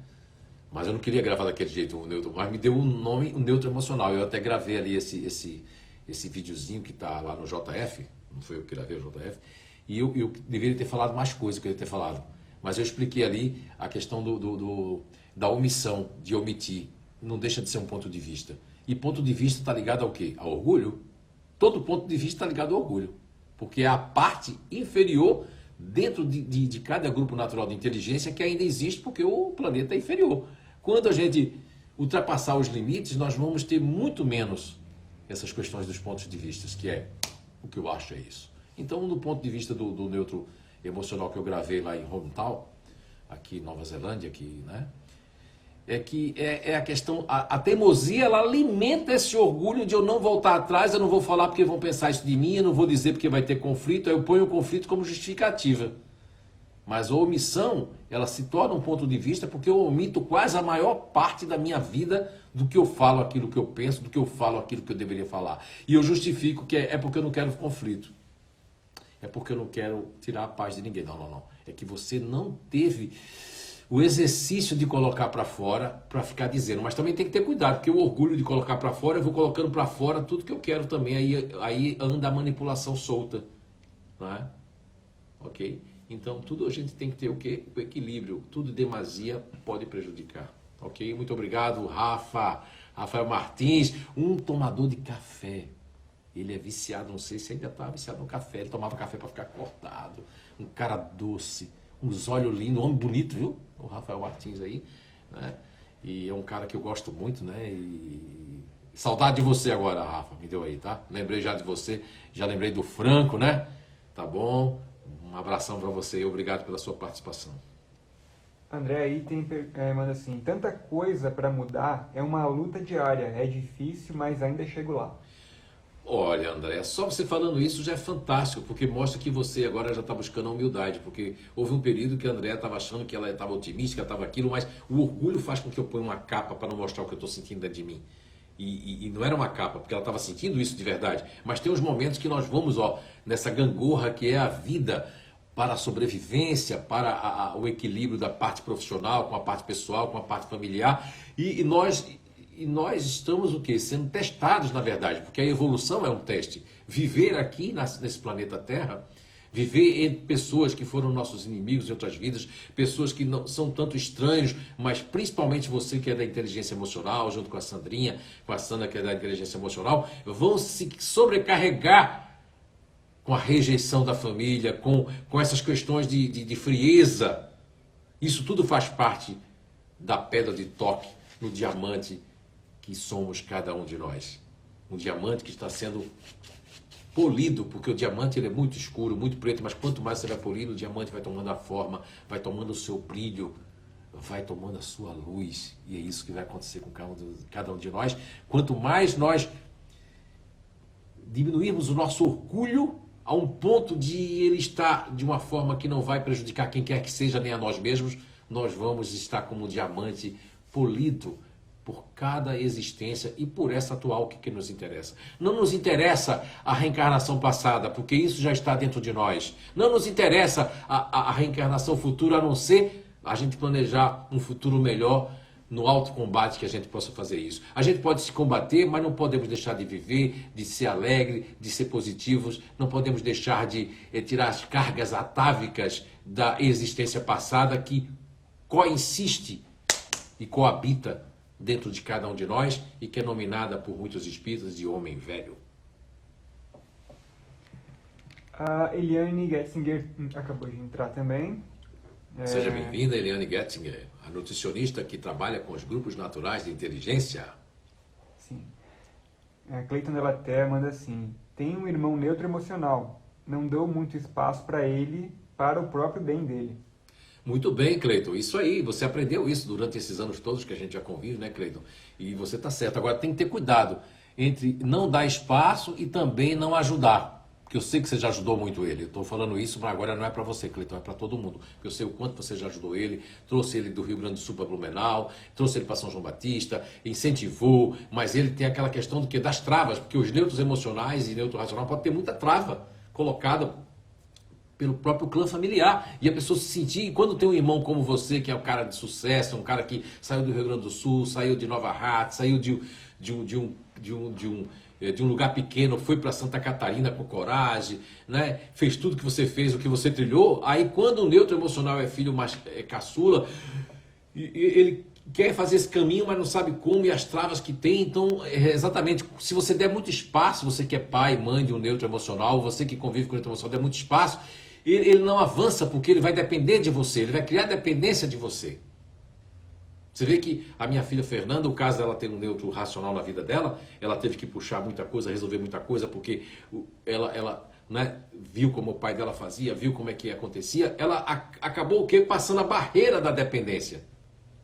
Mas eu não queria gravar daquele jeito, o neutro, mas me deu um nome, o neutro emocional. Eu até gravei ali esse videozinho que está lá no JF, não foi eu que gravei o JF, e eu deveria ter falado mais coisas que eu ia ter falado. Mas eu expliquei ali a questão da omissão, de omitir. Não deixa de ser um ponto de vista. E ponto de vista está ligado ao quê? Ao orgulho? Todo ponto de vista está ligado ao orgulho. Porque é a parte inferior dentro de cada grupo natural de inteligência que ainda existe porque o planeta é inferior. Quando a gente ultrapassar os limites, nós vamos ter muito menos essas questões dos pontos de vista, que é o que eu acho é isso. Então, do ponto de vista do neutro emocional que eu gravei lá em Hometown, aqui em Nova Zelândia, aqui, né? É que é a questão, a teimosia, ela alimenta esse orgulho de eu não voltar atrás, eu não vou falar porque vão pensar isso de mim, eu não vou dizer porque vai ter conflito, aí eu ponho o conflito como justificativa. Mas a omissão, ela se torna um ponto de vista porque eu omito quase a maior parte da minha vida do que eu falo aquilo que eu penso, do que eu falo aquilo que eu deveria falar. E eu justifico que é porque eu não quero conflito. É porque eu não quero tirar a paz de ninguém. Não. É que você não teve o exercício de colocar para fora para ficar dizendo. Mas também tem que ter cuidado, porque o orgulho de colocar para fora, eu vou colocando para fora tudo que eu quero também. Aí anda a manipulação solta. Não é? Ok? Então, tudo a gente tem que ter o quê? O equilíbrio. Tudo demasia pode prejudicar. Ok? Muito obrigado, Rafael Martins, um tomador de café. Ele é viciado, não sei se ainda está viciado no café. Ele tomava café para ficar cortado. Um cara doce, uns olhos lindos, um homem bonito, viu? O Rafael Martins aí, né? E é um cara que eu gosto muito, né? E saudade de você agora, Rafa, me deu aí, tá? Lembrei já de você, já lembrei do Franco, né? Tá bom? Um abração para você e obrigado pela sua participação. André aí manda assim, tanta coisa para mudar, é uma luta diária, é difícil, mas ainda chego lá. Olha, André, só você falando isso já é fantástico, porque mostra que você agora já está buscando a humildade, porque houve um período que a André estava achando que ela estava otimista, que ela estava aquilo, mas o orgulho faz com que eu ponha uma capa para não mostrar o que eu estou sentindo dentro de mim. E não era uma capa, porque ela estava sentindo isso de verdade, mas tem uns momentos que nós vamos, nessa gangorra que é a vida, para a sobrevivência, para o equilíbrio da parte profissional, com a parte pessoal, com a parte familiar, e nós estamos o quê? Sendo testados, na verdade, porque a evolução é um teste. Viver aqui nesse planeta Terra, viver entre pessoas que foram nossos inimigos em outras vidas, pessoas que não são tanto estranhos, mas principalmente você que é da inteligência emocional, junto com a Sandrinha, com a Sandra que é da inteligência emocional, vão se sobrecarregar com a rejeição da família, com essas questões de frieza. Isso tudo faz parte da pedra de toque no diamante que somos cada um de nós. Um diamante que está sendo polido, porque o diamante ele é muito escuro, muito preto, mas quanto mais você vai polindo, o diamante vai tomando a forma, vai tomando o seu brilho, vai tomando a sua luz. E é isso que vai acontecer com cada um de nós. Quanto mais nós diminuirmos o nosso orgulho a um ponto de ele estar de uma forma que não vai prejudicar quem quer que seja, nem a nós mesmos, nós vamos estar como um diamante polido por cada existência e por essa atual que nos interessa. Não nos interessa a reencarnação passada, porque isso já está dentro de nós. Não nos interessa a reencarnação futura, a não ser a gente planejar um futuro melhor no alto combate que a gente possa fazer isso. A gente pode se combater, mas não podemos deixar de viver, de ser alegre, de ser positivos, não podemos deixar de tirar as cargas atávicas da existência passada que coincide e coabita dentro de cada um de nós e que é nominada por muitos espíritas de homem velho. A Eliane Getzinger acabou de entrar também. Seja bem-vinda, Eliane Getzinger, a nutricionista que trabalha com os grupos naturais de inteligência. Sim. A Cleiton Delaterre manda assim, tem um irmão neutro emocional, não dou muito espaço para ele, para o próprio bem dele. Muito bem, Cleiton, isso aí, você aprendeu isso durante esses anos todos que a gente já convive, né, Cleiton? E você está certo. Agora tem que ter cuidado entre não dar espaço e também não ajudar. Porque eu sei que você já ajudou muito ele. Eu estou falando isso, mas agora não é para você, Cleiton, é para todo mundo. Porque eu sei o quanto você já ajudou ele, trouxe ele do Rio Grande do Sul para Blumenau, trouxe ele para São João Batista, incentivou, mas ele tem aquela questão do que das travas, porque os neutros emocionais e neutro racional podem ter muita trava colocada pelo próprio clã familiar, e a pessoa se sentir, e quando tem um irmão como você, que é um cara de sucesso, um cara que saiu do Rio Grande do Sul, saiu de Nova Hartz, saiu de um lugar pequeno, foi para Santa Catarina com coragem, né? Fez tudo que você fez, o que você trilhou, aí quando o neutro emocional é filho mais caçula, ele quer fazer esse caminho, mas não sabe como, e as travas que tem. Então, exatamente, se você der muito espaço, você que é pai, mãe de um neutro emocional, você que convive com o neutro emocional, der muito espaço, ele não avança, porque ele vai depender de você, ele vai criar dependência de você. Você vê que a minha filha Fernanda, o caso dela ter um neutro racional na vida dela, ela teve que puxar muita coisa, resolver muita coisa, porque ela né, viu como o pai dela fazia, viu como é que acontecia, ela acabou o quê? Passando a barreira da dependência.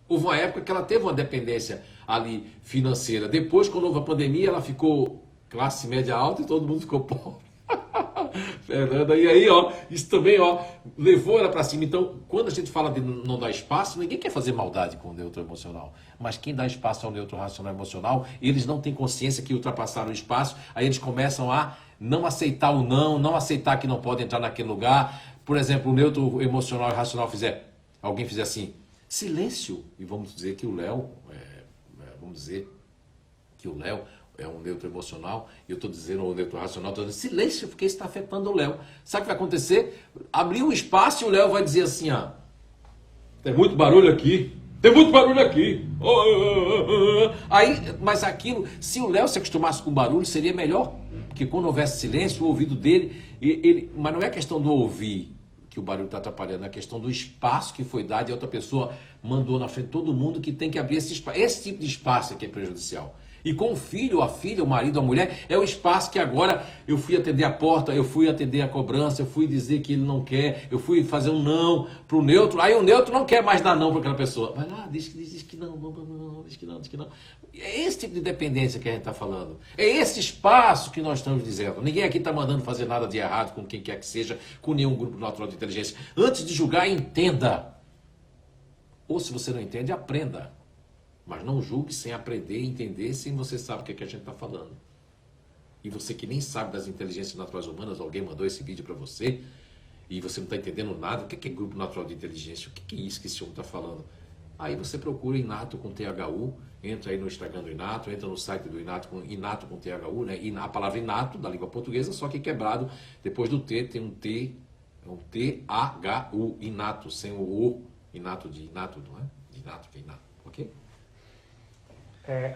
Houve uma época que ela teve uma dependência ali financeira. Depois, quando houve a pandemia, ela ficou classe média alta e todo mundo ficou pobre. Fernanda, e aí, isso também, levou ela para cima. Então, quando a gente fala de não dar espaço, ninguém quer fazer maldade com o neutro emocional. Mas quem dá espaço ao neutro racional emocional, eles não têm consciência que ultrapassaram o espaço, aí eles começam a não aceitar o não aceitar que não pode entrar naquele lugar. Por exemplo, o neutro emocional e racional alguém fizer assim, silêncio, e vamos dizer que o Léo, é um neutro emocional, e eu estou dizendo o neutro racional, estou dizendo silêncio, porque isso está afetando o Léo. Sabe o que vai acontecer? Abrir um espaço e o Léo vai dizer assim, tem muito barulho aqui, Aí, mas aquilo, se o Léo se acostumasse com o barulho, seria melhor, porque quando houvesse silêncio, o ouvido dele, mas não é questão do ouvir que o barulho está atrapalhando, é a questão do espaço que foi dado e a outra pessoa mandou na frente de todo mundo que tem que abrir esse espaço. Esse tipo de espaço é que é prejudicial. E com o filho, a filha, o marido, a mulher, é o espaço que agora eu fui atender a porta, eu fui atender a cobrança, eu fui dizer que ele não quer, eu fui fazer um não pro neutro, aí o neutro não quer mais dar não para aquela pessoa. Vai lá, diz que não, diz que não. É esse tipo de dependência que a gente está falando. É esse espaço que nós estamos dizendo. Ninguém aqui está mandando fazer nada de errado com quem quer que seja, com nenhum grupo natural de inteligência. Antes de julgar, entenda. Ou se você não entende, aprenda. Mas não julgue sem aprender e entender, sem você sabe o que, é que a gente está falando. E você que nem sabe das inteligências naturais humanas, alguém mandou esse vídeo para você, e você não está entendendo nada, o que é grupo natural de inteligência, o que é isso que esse homem está falando? Aí você procura Inato com THU, entra aí no Instagram do Inato, entra no site do Inato com THU, né? E a palavra Inato, da língua portuguesa, só que quebrado, depois do T tem um T, é um THU, Inato, sem o O, Inato de Inato, não é? De Inato, que é Inato, ok?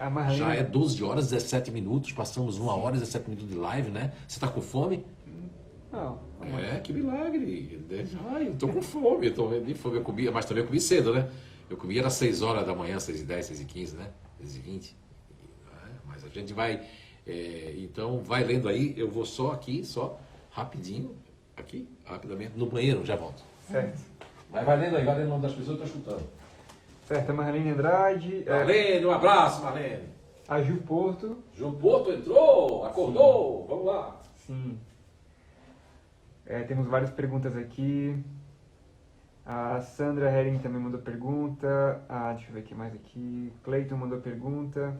A Marlene... Já é 12 horas, 17 minutos, passamos 1 hora e 17 minutos de live, né? Você está com fome? Não. Que milagre. Ai, eu estou com fome, eu tô de fome. Eu comi, mas também eu comi cedo, né? Eu comi era 6 horas da manhã, 6h10, 6h15, né? 6h20. Mas a gente vai... então, vai lendo aí, eu vou só aqui, rapidinho, rapidamente, no banheiro, já volto. Certo. Vai lendo aí, vai lendo o nome das pessoas que eu estou escutando. Certo, a Marlene Andrade. Marlene, um abraço, Marlene. A Gil Porto. Gil Porto entrou, acordou, sim. Vamos lá. Sim. Temos várias perguntas aqui. A Sandra Hering também mandou pergunta. Deixa eu ver o que mais aqui. Cleiton mandou pergunta.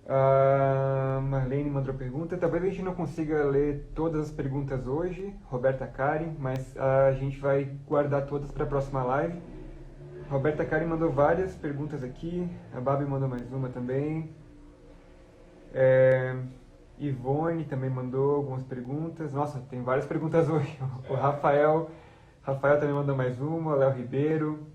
A Marlene mandou pergunta. Talvez a gente não consiga ler todas as perguntas hoje, Roberta Karen, mas a gente vai guardar todas para a próxima live. Roberta Karen mandou várias perguntas aqui. A Babi mandou mais uma também. Ivone também mandou algumas perguntas. Nossa, tem várias perguntas hoje. O Rafael também mandou mais uma. Léo Ribeiro.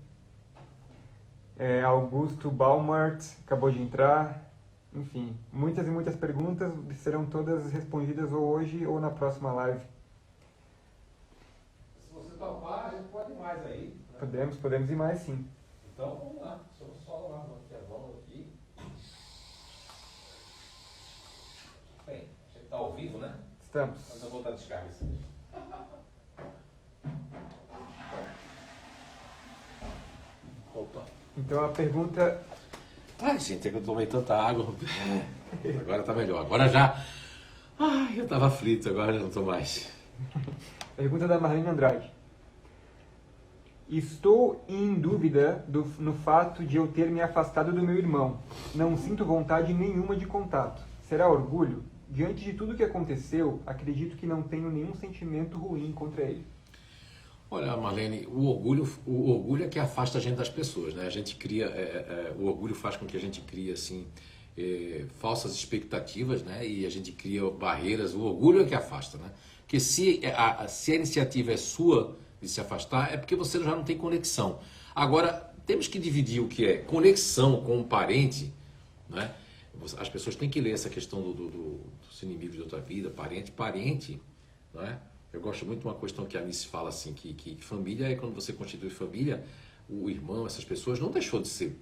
Augusto Baumart acabou de entrar. Enfim, muitas e muitas perguntas. Serão todas respondidas ou hoje ou na próxima live. Se você topar, a gente pode ir mais aí. Podemos ir mais, sim. Então, vamos lá. Só lá, aqui a mão aqui. Bem, a gente está ao vivo, né? Estamos. Mas eu vou dar descarga isso. Opa. Então a pergunta... Ai, gente, é que eu tomei tanta água. Agora está melhor. Agora já... Ai, eu estava aflito, agora já não estou mais. Pergunta da Marlene Andrade. Estou em dúvida no fato de eu ter me afastado do meu irmão. Não sinto vontade nenhuma de contato. Será orgulho? Diante de tudo que aconteceu, acredito que não tenho nenhum sentimento ruim contra ele. Olha, Marlene, o orgulho é que afasta a gente das pessoas, né? A gente cria, o orgulho faz com que a gente crie, assim, falsas expectativas, né? E a gente cria barreiras. O orgulho é que afasta, né? Porque se a iniciativa é sua de se afastar, é porque você já não tem conexão. Agora, temos que dividir o que é conexão com um parente, né? As pessoas têm que ler essa questão dos inimigos de outra vida, parente, né? Eu gosto muito de uma questão que a Alice fala assim, que família é quando você constitui família, o irmão, essas pessoas não deixou de ser,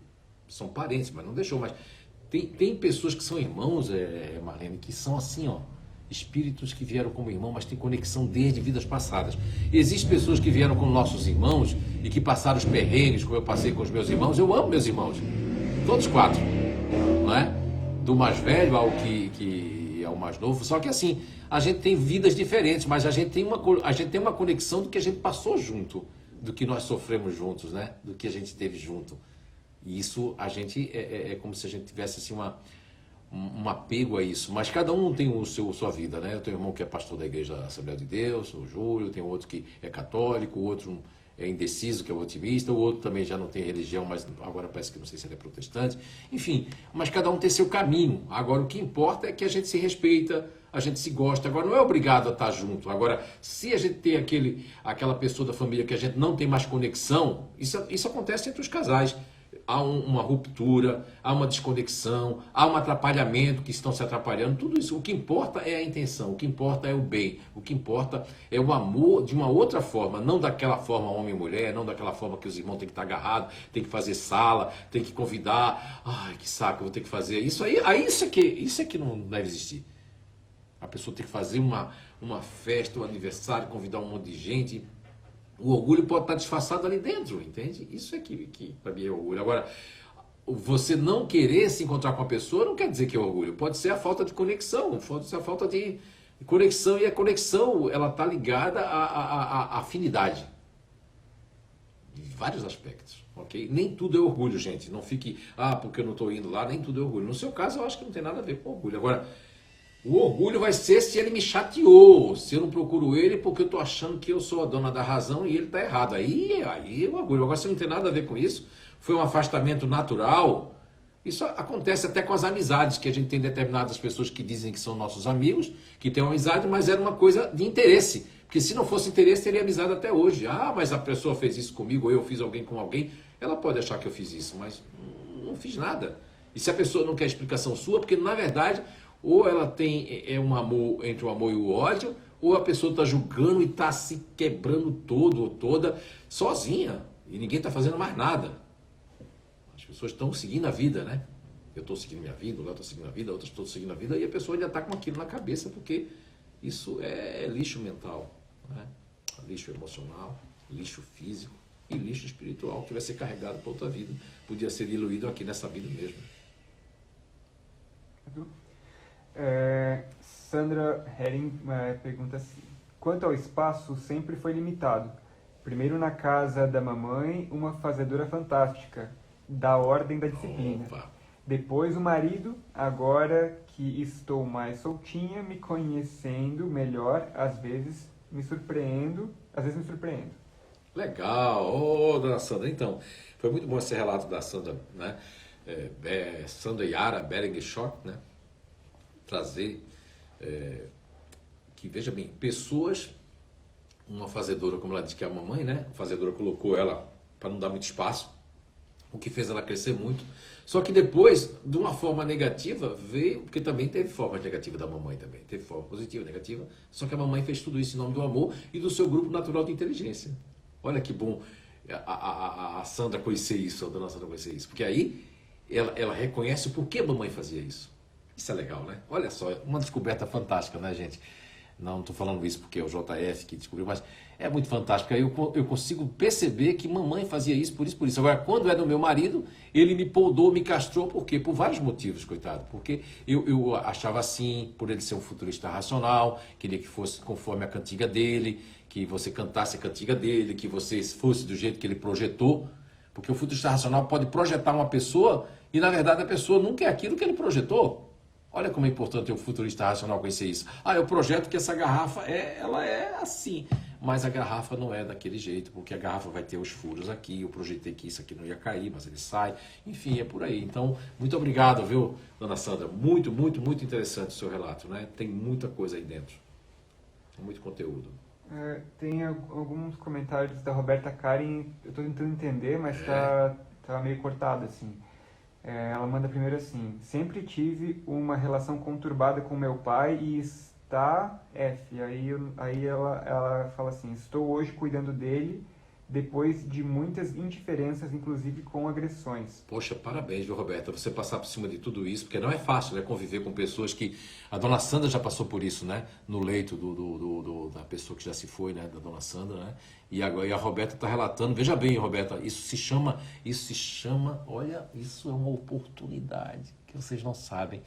são parentes, mas não deixou, mas tem pessoas que são irmãos, Marlene, que são assim, ó, espíritos que vieram como irmão, mas têm conexão desde vidas passadas. Existem pessoas que vieram como nossos irmãos e que passaram os perrengues, como eu passei com os meus irmãos. Eu amo meus irmãos, todos 4, não é? Do mais velho ao que é o mais novo. Só que assim, a gente tem vidas diferentes, mas a gente tem uma conexão do que a gente passou junto, do que nós sofremos juntos, né? Do que a gente teve junto. E isso, a gente, é como se a gente tivesse assim um apego a isso, mas cada um tem sua vida, né? Eu tenho um irmão que é pastor da Igreja Assembleia de Deus, o Júlio, tem outro que é católico, o outro é indeciso, que é o otimista, o outro também já não tem religião, mas agora parece que não sei se ele é protestante, enfim, mas cada um tem seu caminho. Agora o que importa é que a gente se respeita, a gente se gosta. Agora não é obrigado a estar junto. Agora, se a gente tem aquela pessoa da família que a gente não tem mais conexão, isso acontece entre os casais. há uma ruptura, há uma desconexão, há um atrapalhamento que estão se atrapalhando, tudo isso. O que importa é a intenção, o que importa é o bem, o que importa é o amor de uma outra forma, não daquela forma homem e mulher, não daquela forma que os irmãos têm que estar agarrados, tem que fazer sala, tem que convidar, ai que saco, eu vou ter que fazer isso aí, isso é que não deve existir. A pessoa tem que fazer uma festa, um aniversário, convidar um monte de gente. O orgulho pode estar disfarçado ali dentro, entende? Isso é que para mim é orgulho. Agora, você não querer se encontrar com a pessoa não quer dizer que é orgulho. Pode ser a falta de conexão, pode ser a falta de conexão. E a conexão, ela está ligada à afinidade. De vários aspectos, ok? Nem tudo é orgulho, gente. Não fique, porque eu não estou indo lá, nem tudo é orgulho. No seu caso, eu acho que não tem nada a ver com orgulho. Agora, o orgulho vai ser se ele me chateou, se eu não procuro ele porque eu estou achando que eu sou a dona da razão e ele está errado. Aí é o orgulho. Agora, se não tem nada a ver com isso, foi um afastamento natural. Isso acontece até com as amizades, que a gente tem determinadas pessoas que dizem que são nossos amigos, que têm uma amizade, mas era uma coisa de interesse. Porque se não fosse interesse, teria amizade até hoje. Mas a pessoa fez isso comigo, ou eu fiz alguém com alguém. Ela pode achar que eu fiz isso, mas não fiz nada. E se a pessoa não quer explicação sua, porque na verdade... ou ela tem um amor entre o amor e o ódio, ou a pessoa está julgando e está se quebrando todo ou toda sozinha. E ninguém está fazendo mais nada. As pessoas estão seguindo a vida, né? Eu estou seguindo minha vida, o Léo está seguindo a vida, outras estão seguindo a vida, e a pessoa ainda está com aquilo na cabeça, porque isso é lixo mental, né? Lixo emocional, lixo físico e lixo espiritual, que vai ser carregado para outra vida. Podia ser diluído aqui nessa vida mesmo. Sandra Hering pergunta assim: quanto ao espaço, sempre foi limitado. Primeiro na casa da mamãe, uma fazedora fantástica, da ordem da disciplina. Opa. Depois o marido, agora que estou mais soltinha, me conhecendo melhor, às vezes me surpreendo. Legal, dona Sandra. Então, foi muito bom esse relato da Sandra, né? Sandra Yara Berenguer, né? Trazer que, veja bem, pessoas, uma fazedora, como ela diz que é a mamãe, né? A fazedora colocou ela para não dar muito espaço, o que fez ela crescer muito. Só que depois, de uma forma negativa, veio, porque também teve forma negativa da mamãe também, teve forma positiva, negativa, só que a mamãe fez tudo isso em nome do amor e do seu grupo natural de inteligência. Olha que bom a Sandra conhecer isso, a dona Sandra conhecer isso, porque aí ela reconhece o porquê a mamãe fazia isso. Isso é legal, né? Olha só, uma descoberta fantástica, né, gente? Não estou falando isso porque é o JF que descobriu, mas é muito fantástico. Aí eu consigo perceber que mamãe fazia isso, por isso, por isso. Agora, quando é do meu marido, ele me poldou, me castrou, por quê? Por vários motivos, coitado. Porque eu achava assim, por ele ser um futurista racional, queria que fosse conforme a cantiga dele, que você cantasse a cantiga dele, que você fosse do jeito que ele projetou. Porque o futurista racional pode projetar uma pessoa e, na verdade, a pessoa nunca é aquilo que ele projetou. Olha como é importante o futurista racional conhecer isso. Eu projeto que essa garrafa ela é assim, mas a garrafa não é daquele jeito, porque a garrafa vai ter os furos aqui, eu projetei que isso aqui não ia cair, mas ele sai. Enfim, é por aí. Então, muito obrigado, viu, dona Sandra? Muito, muito, muito interessante o seu relato, né? Tem muita coisa aí dentro. Muito conteúdo. Tem alguns comentários da Roberta Karen, eu estou tentando entender, mas tá meio cortado, assim. Ela manda primeiro assim: sempre tive uma relação conturbada com meu pai e está F. Aí ela fala assim: estou hoje cuidando dele depois de muitas indiferenças, inclusive com agressões. Poxa, parabéns, viu, Roberta? Você passar por cima de tudo isso, porque não é fácil, né? Conviver com pessoas que... A dona Sandra já passou por isso, né? No leito da pessoa que já se foi, né? Da dona Sandra, né? E a Roberta está relatando. Veja bem, Roberta, isso se chama, olha, isso é uma oportunidade que vocês não sabem.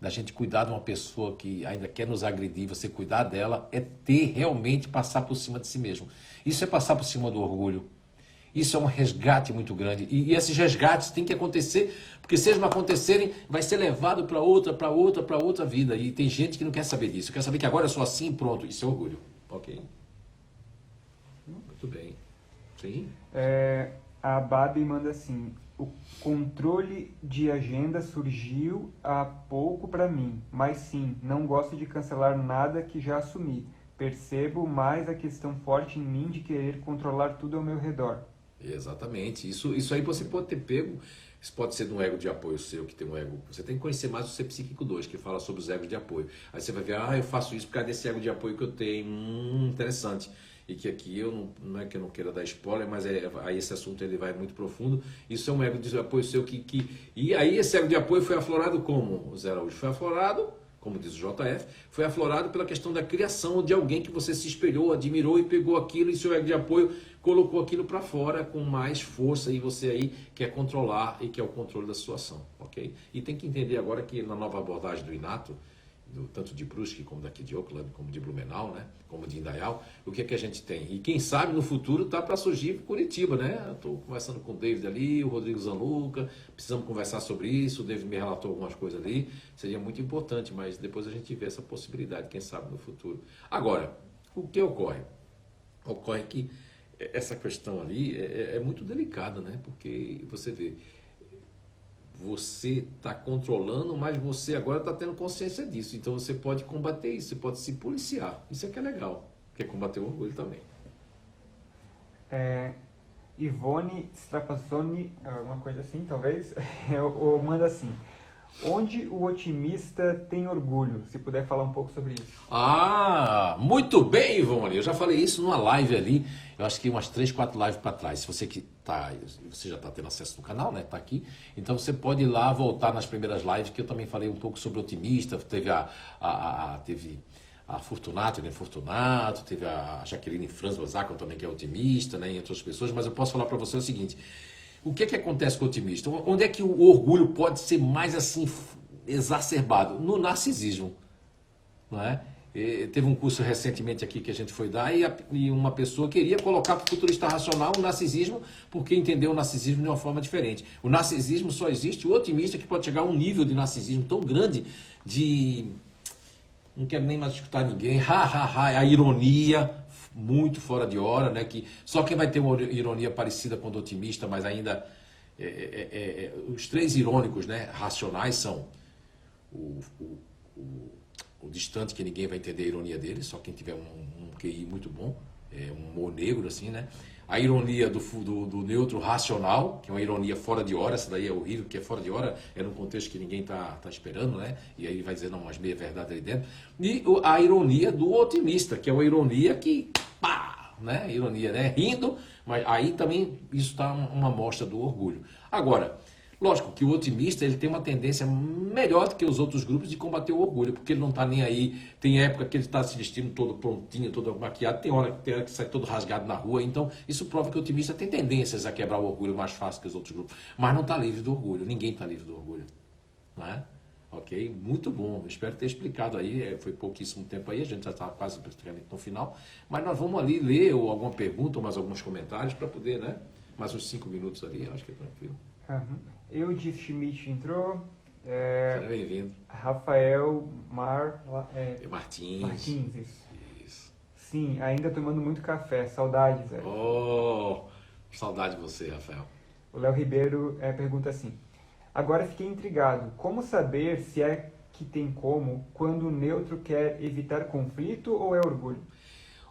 Da gente cuidar de uma pessoa que ainda quer nos agredir, você cuidar dela, é ter realmente passar por cima de si mesmo. Isso é passar por cima do orgulho. Isso é um resgate muito grande. E esses resgates têm que acontecer, porque se eles não acontecerem, vai ser levado para outra vida. E tem gente que não quer saber disso. Quer saber que agora eu sou assim e pronto. Isso é orgulho. Ok. Muito bem. Sim. A Babi manda assim: o controle de agenda surgiu há pouco para mim, mas sim, não gosto de cancelar nada que já assumi. Percebo mais a questão forte em mim de querer controlar tudo ao meu redor. Exatamente. Isso aí você pode ter pego, isso pode ser de um ego de apoio seu, que tem um ego. Você tem que conhecer mais o Ser Psíquico 2, que fala sobre os egos de apoio. Aí você vai ver, eu faço isso por causa desse ego de apoio que eu tenho. Interessante. E que aqui não é que eu não queira dar spoiler, mas aí esse assunto ele vai muito profundo. Isso é um ego de apoio seu E aí esse ego de apoio foi aflorado como, Zé Araújo? Foi aflorado, como diz o JF, foi aflorado pela questão da criação de alguém que você se espelhou, admirou e pegou aquilo e seu ego de apoio colocou aquilo para fora com mais força e você aí quer controlar e quer o controle da situação, ok? E tem que entender agora que na nova abordagem do Inato, tanto de Brusque como daqui de Oakland, como de Blumenau, né? Como de Indaial, o que é que a gente tem? E quem sabe no futuro tá para surgir Curitiba, né? Estou conversando com o David ali, o Rodrigo Zanluca, precisamos conversar sobre isso, o David me relatou algumas coisas ali, seria muito importante, mas depois a gente vê essa possibilidade, quem sabe no futuro. Agora, o que ocorre? Ocorre que essa questão ali é muito delicada, né? Porque você vê, você está controlando, mas você agora está tendo consciência disso. Então você pode combater isso, você pode se policiar. Isso é que é legal, que é combater o orgulho também. Ivone Strapazzoni, alguma coisa assim, talvez, ou manda assim. Onde o otimista tem orgulho? Se puder falar um pouco sobre isso. Muito bem, Ivone. Eu já falei isso numa live ali, eu acho que umas 3, 4 lives para trás. Se você você já está tendo acesso no canal, né? Está aqui. Então você pode ir lá, voltar nas primeiras lives, que eu também falei um pouco sobre otimista. Teve teve a Fortunato, né? Fortunato, teve a Jaqueline Franz Bazacon também, que é otimista, né? E outras pessoas. Mas eu posso falar para você o seguinte. O que é que acontece com o otimista? Onde é que o orgulho pode ser mais assim exacerbado? No narcisismo, não é? Teve um curso recentemente aqui que a gente foi dar e uma pessoa queria colocar para o futurista racional o narcisismo porque entendeu o narcisismo de uma forma diferente. O narcisismo só existe o otimista que pode chegar a um nível de narcisismo tão grande de... Não quero nem mais escutar ninguém. A ironia... muito fora de hora, né? Que só quem vai ter uma ironia parecida com o do otimista, mas ainda os 3 irônicos, né? Racionais são o distante, que ninguém vai entender a ironia dele, só quem tiver um QI muito bom, um humor negro, assim, né? A ironia do neutro racional, que é uma ironia fora de hora, essa daí é horrível, porque é fora de hora, é num contexto que ninguém tá esperando, né? E aí vai dizer, não, umas meia-verdade ali dentro. E a ironia do otimista, que é uma ironia que, pá, né? Ironia, né? Rindo, mas aí também isso está uma amostra do orgulho. Agora, lógico que o otimista ele tem uma tendência melhor do que os outros grupos de combater o orgulho, porque ele não está nem aí. Tem época que ele está se vestindo todo prontinho, todo maquiado, tem hora que sai todo rasgado na rua. Então, isso prova que o otimista tem tendências a quebrar o orgulho mais fácil que os outros grupos. Mas não está livre do orgulho, ninguém está livre do orgulho. Não é? Ok? Muito bom. Espero ter explicado aí. Foi pouquíssimo tempo aí, a gente já está quase praticamente no final. Mas nós vamos ali ler ou alguma pergunta ou mais alguns comentários para poder, né? Mais uns 5 minutos ali, acho que é tranquilo. Eudes Schmidt entrou. Seja bem-vindo. Rafael Martins. Isso. Sim, ainda tomando muito café. Saudades, Zé. Saudade de você, Rafael. O Léo Ribeiro pergunta assim. Agora fiquei intrigado. Como saber se é que tem como quando o neutro quer evitar conflito ou é orgulho?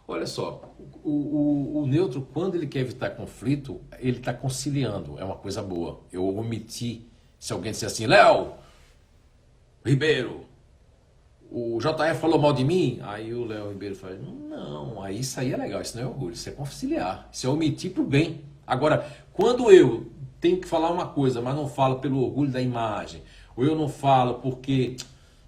Olha só, o neutro, quando ele quer evitar conflito, ele está conciliando, é uma coisa boa. Eu omiti, se alguém disser assim, Léo Ribeiro, o JF falou mal de mim, aí o Léo Ribeiro fala, não, aí isso aí é legal, isso não é orgulho, isso é conciliar, isso é omitir para o bem. Agora, quando eu tenho que falar uma coisa, mas não falo pelo orgulho da imagem, ou eu não falo porque...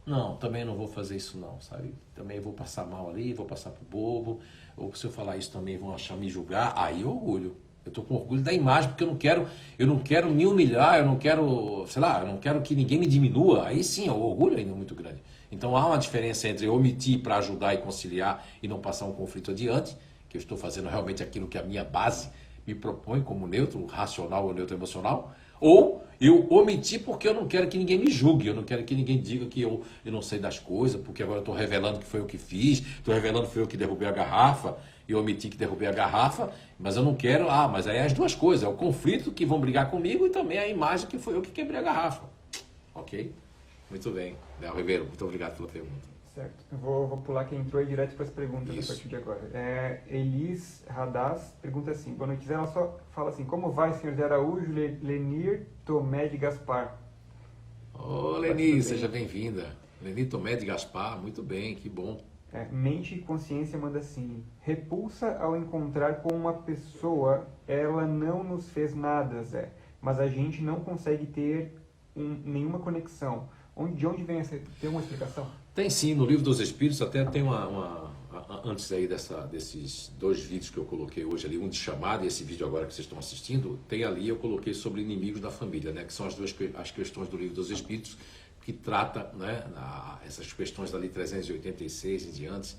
Não, também não vou fazer isso não, sabe? Também vou passar mal ali, vou passar pro bobo, ou se eu falar isso também vão achar me julgar, aí eu orgulho. Eu tô com orgulho da imagem, porque eu não quero me humilhar, eu não quero, sei lá, eu não quero que ninguém me diminua, aí sim, o orgulho ainda é muito grande. Então há uma diferença entre omitir para ajudar e conciliar e não passar um conflito adiante, que eu estou fazendo realmente aquilo que a minha base me propõe como neutro, racional ou neutro emocional, ou eu omiti porque eu não quero que ninguém me julgue, eu não quero que ninguém diga que eu não sei das coisas, porque agora eu estou revelando que foi eu que fiz, estou revelando que foi eu que derrubei a garrafa, e omiti que derrubei a garrafa, mas eu não quero, mas aí é as duas coisas, é o conflito que vão brigar comigo e também a imagem que foi eu que quebrei a garrafa. Ok? Muito bem. Léo Ribeiro, muito obrigado pela pergunta. Certo. Eu vou pular quem entrou aí direto para as perguntas Isso. a partir de agora. Elis Radaz pergunta assim, boa noite, ela só fala assim, como vai, senhor de Araújo, Lenir, Tomé de Gaspar? Ô, Leni, seja bem-vinda. Leni Tomé de Gaspar, muito bem, que bom. Mente e Consciência manda assim, repulsa ao encontrar com uma pessoa, ela não nos fez nada, Zé, mas a gente não consegue ter nenhuma conexão. De onde vem essa... Tem uma explicação? Tem sim, no Livro dos Espíritos até tem antes aí desses 2 vídeos que eu coloquei hoje ali, um de chamada e esse vídeo agora que vocês estão assistindo, tem ali, eu coloquei sobre inimigos da família, né, que são as questões do Livro dos Espíritos, que trata, né, essas questões dali 386 em diante,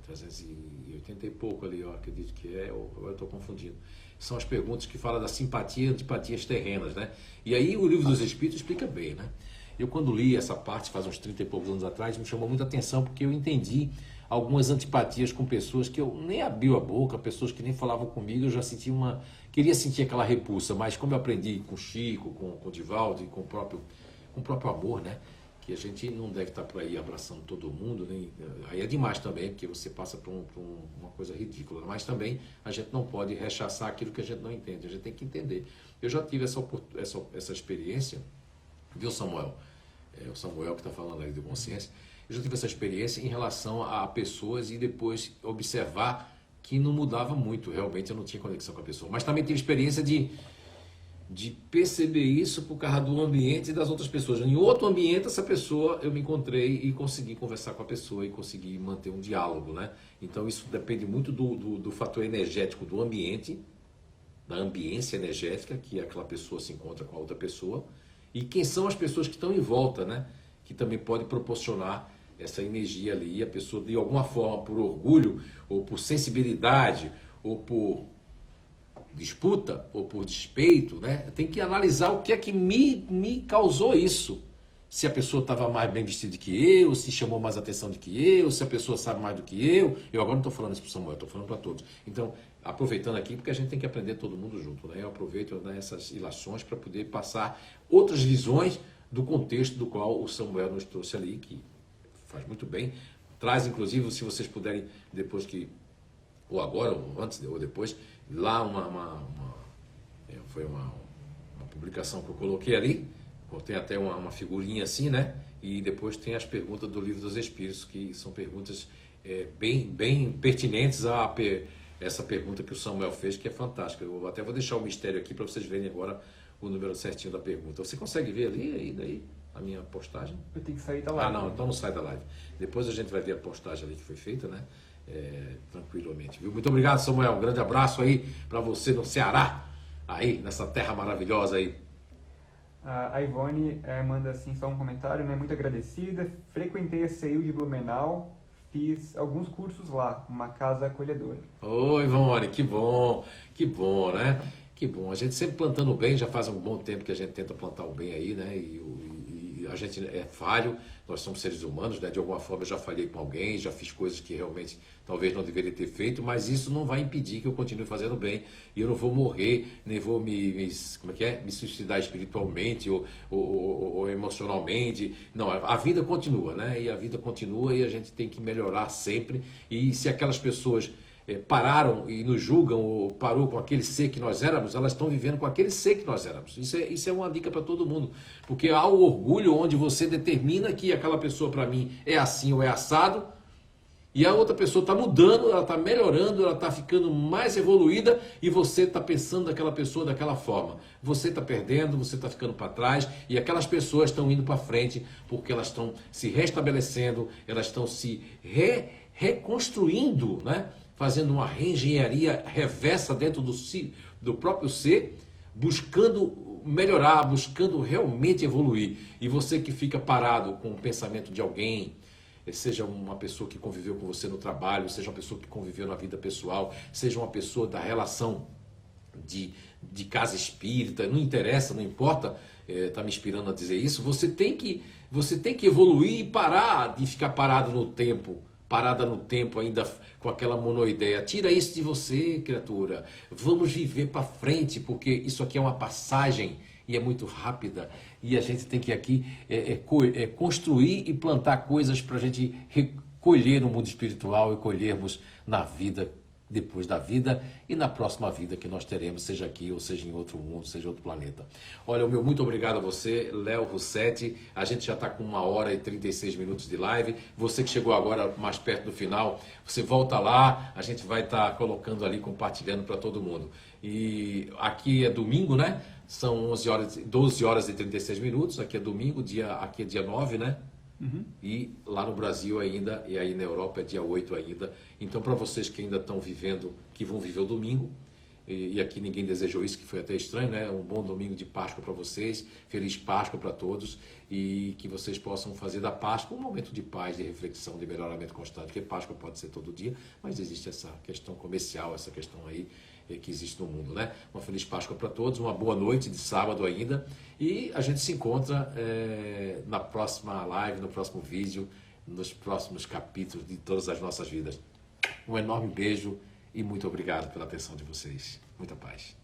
380 e pouco ali, eu acredito que ou eu estou confundindo. São as perguntas que falam da simpatia e antipatias terrenas, né? E aí o Livro dos Espíritos explica bem, né? Eu quando li essa parte, faz uns 30 e poucos anos atrás, me chamou muita atenção porque eu entendi algumas antipatias com pessoas que eu nem abriu a boca, pessoas que nem falavam comigo, eu já senti queria sentir aquela repulsa, mas como eu aprendi com o Chico, com o Divaldo e com o próprio amor, né? Que a gente não deve estar por aí abraçando todo mundo, nem, aí é demais também, porque você passa por uma coisa ridícula, mas também a gente não pode rechaçar aquilo que a gente não entende, a gente tem que entender. Eu já tive essa experiência, viu, Samuel? O Samuel que está falando aí de consciência, eu já tive essa experiência em relação a pessoas e depois observar que não mudava muito, realmente eu não tinha conexão com a pessoa, mas também tive experiência de perceber isso por causa do ambiente e das outras pessoas. Em outro ambiente, essa pessoa, eu me encontrei e consegui conversar com a pessoa e consegui manter um diálogo, né? Então isso depende muito do fator energético do ambiente, da ambiência energética que aquela pessoa se encontra com a outra pessoa, e quem são as pessoas que estão em volta, né? Que também pode proporcionar essa energia ali, e a pessoa de alguma forma, por orgulho, ou por sensibilidade, ou por disputa ou por despeito, né? Tem que analisar o que é que me causou isso. Se a pessoa estava mais bem vestida que eu, se chamou mais atenção do que eu, se a pessoa sabe mais do que eu. Eu agora não estou falando isso para o Samuel, estou falando para todos. Então, aproveitando aqui, porque a gente tem que aprender todo mundo junto, né? Eu aproveito, né, essas ilações para poder passar outras visões do contexto do qual o Samuel nos trouxe ali, que faz muito bem. Traz, inclusive, se vocês puderem, depois que, ou agora, ou antes, ou depois, lá foi uma publicação que eu coloquei ali, tem até uma figurinha assim, né? E depois tem as perguntas do Livro dos Espíritos, que são perguntas bem pertinentes a essa pergunta que o Samuel fez, que é fantástica. Eu até vou deixar o mistério aqui para vocês verem agora o número certinho da pergunta. Você consegue ver ali, daí, a minha postagem? Eu tenho que sair da live. Ah, não, então não sai da live. Depois a gente vai ver a postagem ali que foi feita, né? Tranquilamente, viu? Muito obrigado, Samuel. Um grande abraço aí para você no Ceará, aí nessa terra maravilhosa aí. A Ivone manda assim só um comentário, né? Muito agradecida. Frequentei a CEU de Blumenau, fiz alguns cursos lá, uma casa acolhedora. Oi, Ivone, que bom, né? Que bom. A gente sempre plantando o bem, já faz um bom tempo que a gente tenta plantar o bem aí, né? E a gente é falho, nós somos seres humanos, né? De alguma forma eu já falhei com alguém, já fiz coisas que realmente talvez não deveria ter feito, mas isso não vai impedir que eu continue fazendo bem. E eu não vou morrer, nem vou me suicidar espiritualmente ou emocionalmente. Não, a vida continua, né? E a vida continua e a gente tem que melhorar sempre. E se aquelas pessoas pararam e nos julgam ou parou com aquele ser que nós éramos, elas estão vivendo com aquele ser que nós éramos. Isso é uma dica para todo mundo, porque há o orgulho onde você determina que aquela pessoa para mim é assim ou é assado, e a outra pessoa está mudando, ela está melhorando, ela está ficando mais evoluída e você está pensando daquela pessoa daquela forma. Você está perdendo, você está ficando para trás e aquelas pessoas estão indo para frente porque elas estão se restabelecendo, elas estão se reconstruindo, né? Fazendo uma reengenharia reversa dentro do próprio ser, buscando melhorar, buscando realmente evoluir. E você que fica parado com o pensamento de alguém, seja uma pessoa que conviveu com você no trabalho, seja uma pessoa que conviveu na vida pessoal, seja uma pessoa da relação de casa espírita, não interessa, não importa, está me inspirando a dizer isso, você tem que evoluir e parar de ficar parada no tempo ainda com aquela monoideia. Tira isso de você, criatura. Vamos viver para frente, porque isso aqui é uma passagem. e é muito rápida, e a gente tem que aqui construir e plantar coisas para a gente colher no mundo espiritual e colhermos na vida, depois da vida e na próxima vida que nós teremos, seja aqui ou seja em outro mundo, seja em outro planeta. Olha, o meu muito obrigado a você, Léo Russetti. A gente já está com 1h36 de live. Você que chegou agora mais perto do final, você volta lá, a gente vai estar colocando ali, compartilhando para todo mundo. E aqui é domingo, né? São 12h36, aqui é domingo, aqui é dia 9, né? Uhum. E lá no Brasil ainda, e aí na Europa é dia 8 ainda. Então, para vocês que ainda estão vivendo, que vão viver o domingo, e aqui ninguém desejou isso, que foi até estranho, né? Um bom domingo de Páscoa para vocês, feliz Páscoa para todos, e que vocês possam fazer da Páscoa um momento de paz, de reflexão, de melhoramento constante, porque Páscoa pode ser todo dia, mas existe essa questão comercial, essa questão aí que existe no mundo, né? Uma feliz Páscoa para todos, uma boa noite de sábado ainda, e a gente se encontra na próxima live, no próximo vídeo, nos próximos capítulos de todas as nossas vidas. Um enorme beijo e muito obrigado pela atenção de vocês. Muita paz.